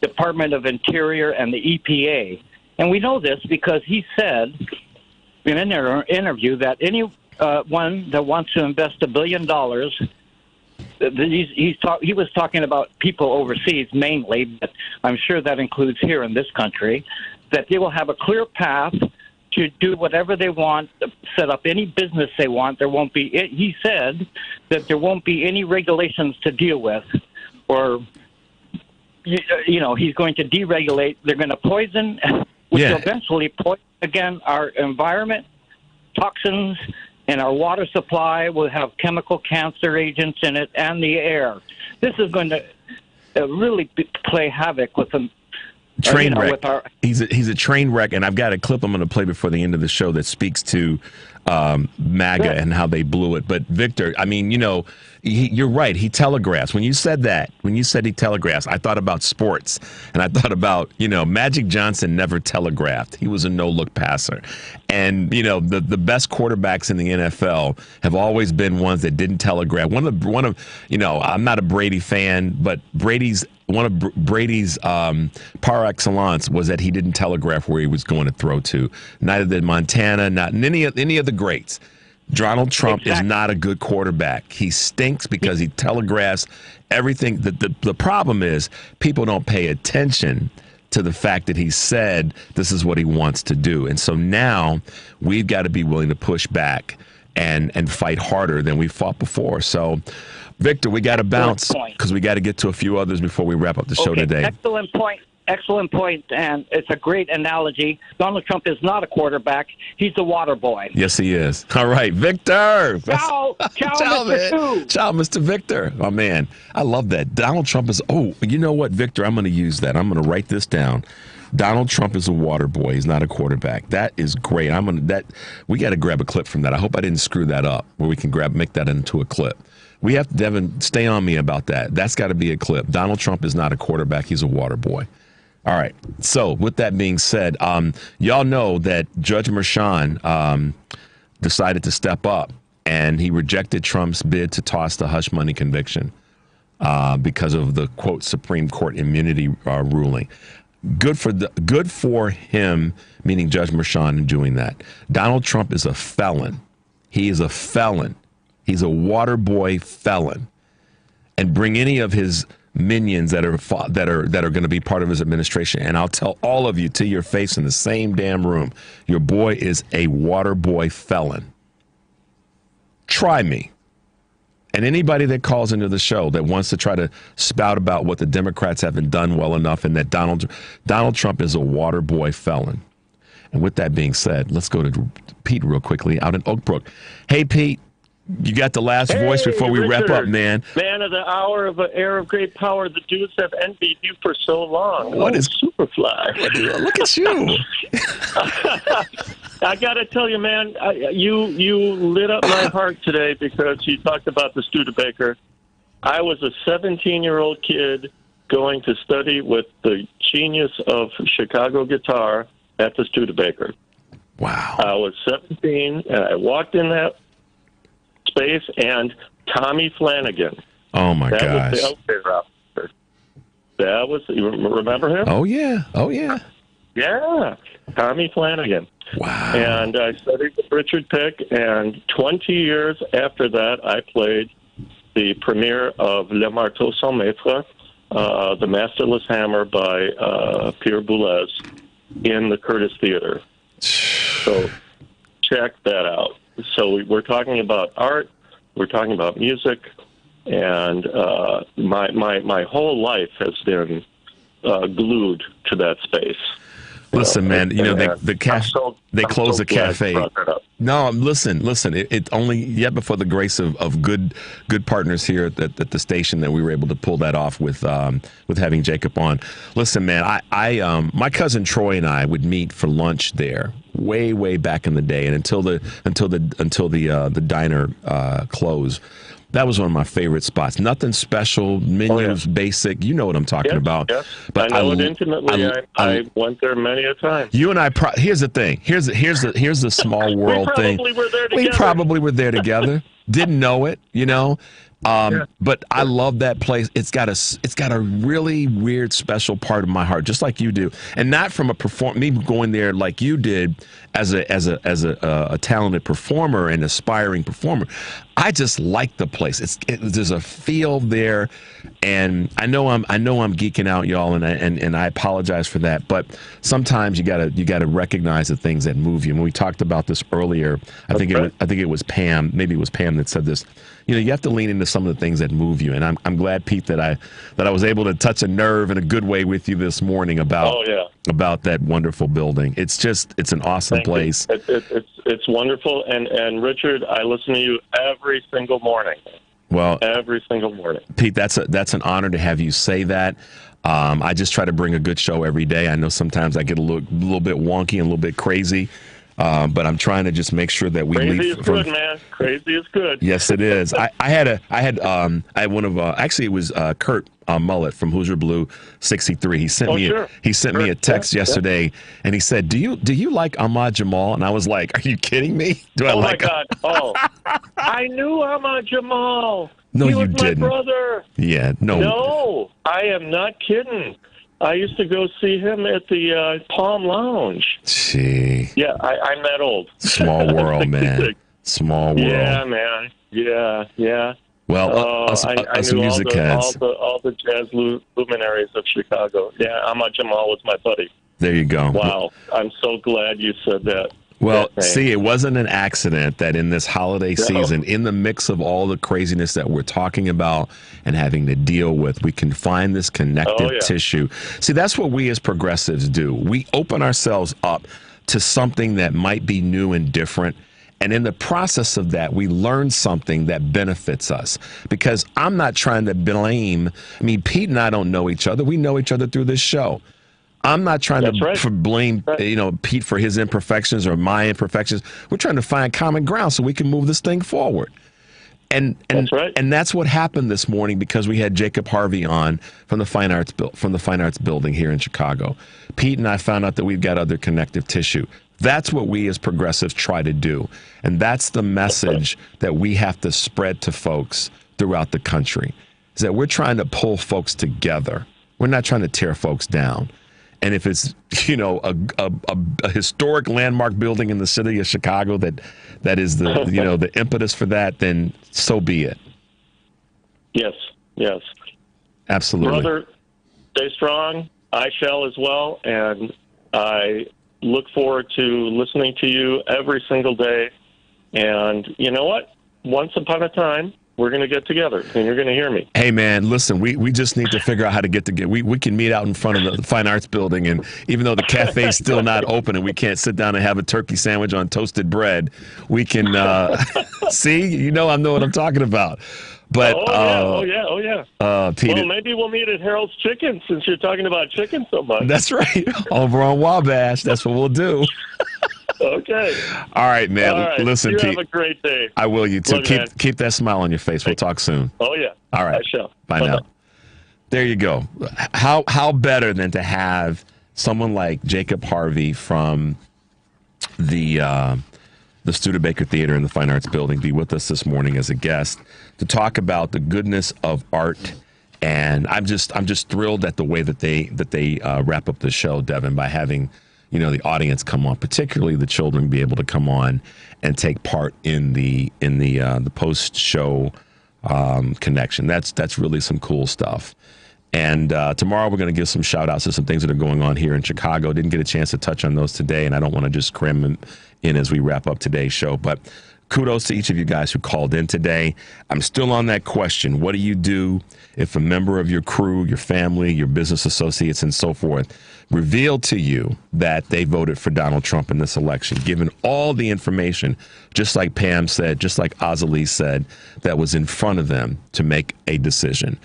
Department of Interior and the EPA. And we know this because he said in an interview that anyone that wants to invest $1 billion, he was talking about people overseas mainly, but I'm sure that includes here in this country, that they will have a clear path to do whatever they want, set up any business they want. There won't be, he said that there won't be any regulations to deal with, or, you know, he's going to deregulate. They're going to poison, which will eventually poison, again, our environment, toxins, and our water supply will have chemical cancer agents in it, and the air. This is going to really play havoc with them. Train wreck. He's a train wreck, and I've got a clip I'm going to play before the end of the show that speaks to MAGA and how they blew it. But Victor, I mean, you know, you're right. He telegraphs. When you said he telegraphs, I thought about sports, and I thought about, you know, Magic Johnson never telegraphed. He was a no-look passer. And, you know, the best quarterbacks in the NFL have always been ones that didn't telegraph. One of you know, I'm not a Brady fan, but one of Brady's par excellence was that he didn't telegraph where he was going to throw to. Neither did Montana, not any of the greats. Donald Trump is not a good quarterback. He stinks because he telegraphs everything. The problem is people don't pay attention to the fact that he said this is what he wants to do. And so now we've got to be willing to push back and fight harder than we fought before. So, Victor, we got to bounce because we got to get to a few others before we wrap up the show today. Excellent point, and it's a great analogy. Donald Trump is not a quarterback. He's a water boy. Yes, he is. All right, Victor. Ciao, Mr. Ciao, Mr. Victor. Oh, man, I love that. Donald Trump is, you know what, Victor? I'm going to use that. I'm going to write this down. Donald Trump is a water boy. He's not a quarterback. That is great. We got to grab a clip from that. I hope I didn't screw that up where we can make that into a clip. We have to, Devin, stay on me about that. That's got to be a clip. Donald Trump is not a quarterback. He's a water boy. All right. So with that being said, y'all know that Judge Merchan decided to step up, and he rejected Trump's bid to toss the hush money conviction because of the, quote, Supreme Court immunity ruling. Good for him, meaning Judge Merchan, in doing that. Donald Trump is a felon. He is a felon. He's a water boy felon. And bring any of his minions that are going to be part of his administration, and I'll tell all of you to your face in the same damn room, your boy is a water boy felon. Try me. And anybody that calls into the show that wants to try to spout about what the Democrats haven't done well enough and that Donald Trump is a water boy felon. And with that being said, let's go to Pete real quickly out in Oak Brook. Hey, Pete. You got the last voice before we wrap up, man. Man of the hour of an air of great power. The dudes have envied you for so long. What is Superfly? Look at you. I got to tell you, man, you lit up my heart today because you talked about the Studebaker. I was a 17-year-old kid going to study with the genius of Chicago guitar at the Studebaker. Wow. I was 17, and I walked in that space, and Tommy Flanagan. Oh my gosh! That was the elevator officer. That was, you remember him? Oh yeah, oh yeah, yeah. Tommy Flanagan. Wow. And I studied with Richard Pick, and 20 years after that, I played the premiere of Le Marteau Sans Maître, the Masterless Hammer by Pierre Boulez, in the Curtis Theater. So check that out. So we're talking about art, we're talking about music, and my whole life has been glued to that space. Listen, man, you know, they closed the cafe. No, listen. It only yet before the grace of good partners here at the station that we were able to pull that off with having Jacob on. Listen, man, I my cousin Troy and I would meet for lunch there way back in the day, and until the diner closed. That was one of my favorite spots. Nothing special, menus basic. You know what I'm talking about. Yes. But I know it intimately. I went there many a time. You and I. Here's the thing. Here's the small world thing. We probably were there together. Didn't know it. You know. But I love that place. It's got a really weird, special part of my heart, just like you do, and not from me going there like you did as a talented performer and aspiring performer. I just like the place. There's a feel there, and I know I'm geeking out, y'all, and I apologize for that. But sometimes you gotta recognize the things that move you. When we talked about this earlier, I think it was Pam. Maybe it was Pam that said this. You know, you have to lean into some of the things that move you, and I'm glad, Pete, that I was able to touch a nerve in a good way with you this morning about that wonderful building. It's an awesome place. It's wonderful, and Richard, I listen to you every single morning. Well, every single morning, Pete, that's an honor to have you say that. I just try to bring a good show every day. I know sometimes I get a little bit wonky and a little bit crazy. But I'm trying to just make sure that we crazy leave is good, man. Crazy is good. Yes, it is. I had one of actually it was Kurt Mullet from Hoosier Blue 63. He sent me a text yesterday, and he said, "Do you like Ahmad Jamal?" And I was like, "Are you kidding me? Do I like?" Oh my God! Oh, I knew Ahmad Jamal. No, he was you didn't. My brother. Yeah, no. No, I am not kidding. I used to go see him at the Palm Lounge. Gee. Yeah, I'm that old. Small world, man. Small world. Yeah, man. Yeah. Well, us knew music heads. all the jazz luminaries of Chicago. Yeah, Ahmad Jamal was my buddy. There you go. Wow. I'm so glad you said that. Well, see, it wasn't an accident that in this holiday season, in the mix of all the craziness that we're talking about and having to deal with, we can find this connective tissue. See, that's what we as progressives do. We open ourselves up to something that might be new and different. And in the process of that, we learn something that benefits us. Because I'm not trying to blame. I mean, Pete and I don't know each other. We know each other through this show. I'm not trying to blame Pete for his imperfections or my imperfections. We're trying to find common ground so we can move this thing forward. And that's right. And that's what happened this morning because we had Jacob Harvey on from the Fine Arts Building here in Chicago. Pete and I found out that we've got other connective tissue. That's what we as progressives try to do. And that's the message that we have to spread to folks throughout the country, is that we're trying to pull folks together. We're not trying to tear folks down. And if it's, a historic landmark building in the city of Chicago that is the, the impetus for that, then so be it. Yes. Absolutely. Brother, stay strong. I shall as well. And I look forward to listening to you every single day. And you know what? Once upon a time, we're going to get together, and you're going to hear me. Hey, man, listen, we just need to figure out how to get together. We can meet out in front of the Fine Arts Building, and even though the cafe's still not open and we can't sit down and have a turkey sandwich on toasted bread, we can see, I know what I'm talking about. But Oh, yeah. Peter, well, maybe we'll meet at Harold's Chicken since you're talking about chicken so much. That's right. Over on Wabash. That's what we'll do. Okay. All right, man. All right. Listen, you Pete. have a great day. I will. You too. Love you, man. Keep that smile on your face. We'll talk soon. Oh, yeah. All right. I shall. Bye Bye-bye. now. There you go. How better than to have someone like Jacob Harvey from the Studebaker Theater in the Fine Arts Building be with us this morning as a guest to talk about the goodness of art. And I'm just thrilled at the way that they wrap up the show, Devin, by having the audience come on, particularly the children, be able to come on and take part in the post show connection. That's really some cool stuff. And tomorrow we're going to give some shout outs to some things that are going on here in Chicago. Didn't get a chance to touch on those today, and I don't want to just cram them in as we wrap up today's show. But kudos to each of you guys who called in today. I'm still on that question. What do you do if a member of your crew, your family, your business associates, and so forth reveal to you that they voted for Donald Trump in this election, given all the information, just like Pam said, just like Azalee said, that was in front of them to make a decision?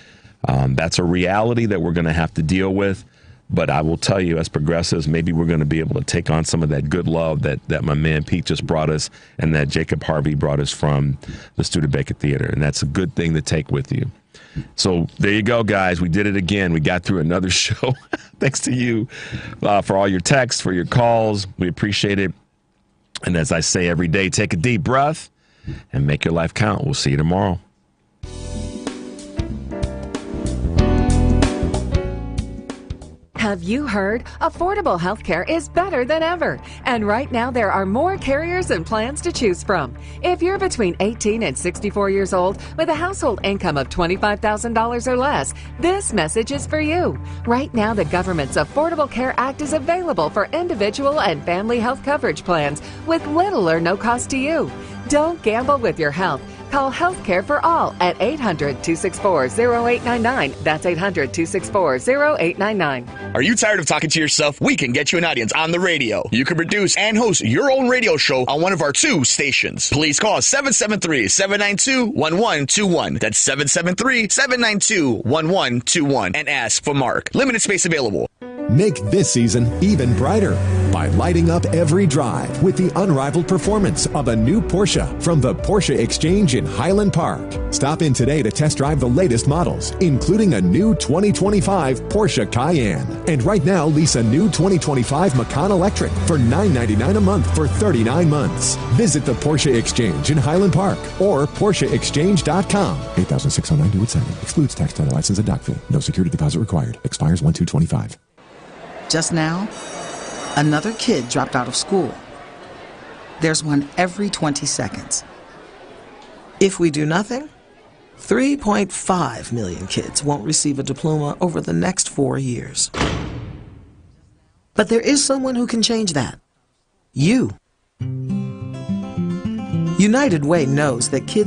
That's a reality that we're going to have to deal with. But I will tell you, as progressives, maybe we're going to be able to take on some of that good love that my man Pete just brought us and that Jacob Harvey brought us from the Studebaker Theater. And that's a good thing to take with you. So there you go, guys. We did it again. We got through another show. Thanks to you for all your texts, for your calls. We appreciate it. And as I say every day, take a deep breath and make your life count. We'll see you tomorrow. Have you heard? Affordable healthcare is better than ever. And right now, there are more carriers and plans to choose from. If you're between 18 and 64 years old with a household income of $25,000 or less, this message is for you. Right now, the government's Affordable Care Act is available for individual and family health coverage plans with little or no cost to you. Don't gamble with your health. Call Healthcare for All at 800-264-0899. That's 800-264-0899. Are you tired of talking to yourself? We can get you an audience on the radio. You can produce and host your own radio show on one of our 2 stations. Please call 773-792-1121. That's 773-792-1121 and ask for Mark. Limited space available. Make this season even brighter by lighting up every drive with the unrivaled performance of a new Porsche from the Porsche Exchange in Highland Park. Stop in today to test drive the latest models, including a new 2025 Porsche Cayenne. And right now, lease a new 2025 Macan Electric for $999 a month for 39 months. Visit the Porsche Exchange in Highland Park or PorscheExchange.com. 8,609 due at signing. Excludes tax, title, license, and dock fee. No security deposit required. Expires 1/2/25. Just now, another kid dropped out of school. There's one every 20 seconds. If we do nothing, 3.5 million kids won't receive a diploma over the next 4 years. But there is someone who can change that. You. United Way knows that kids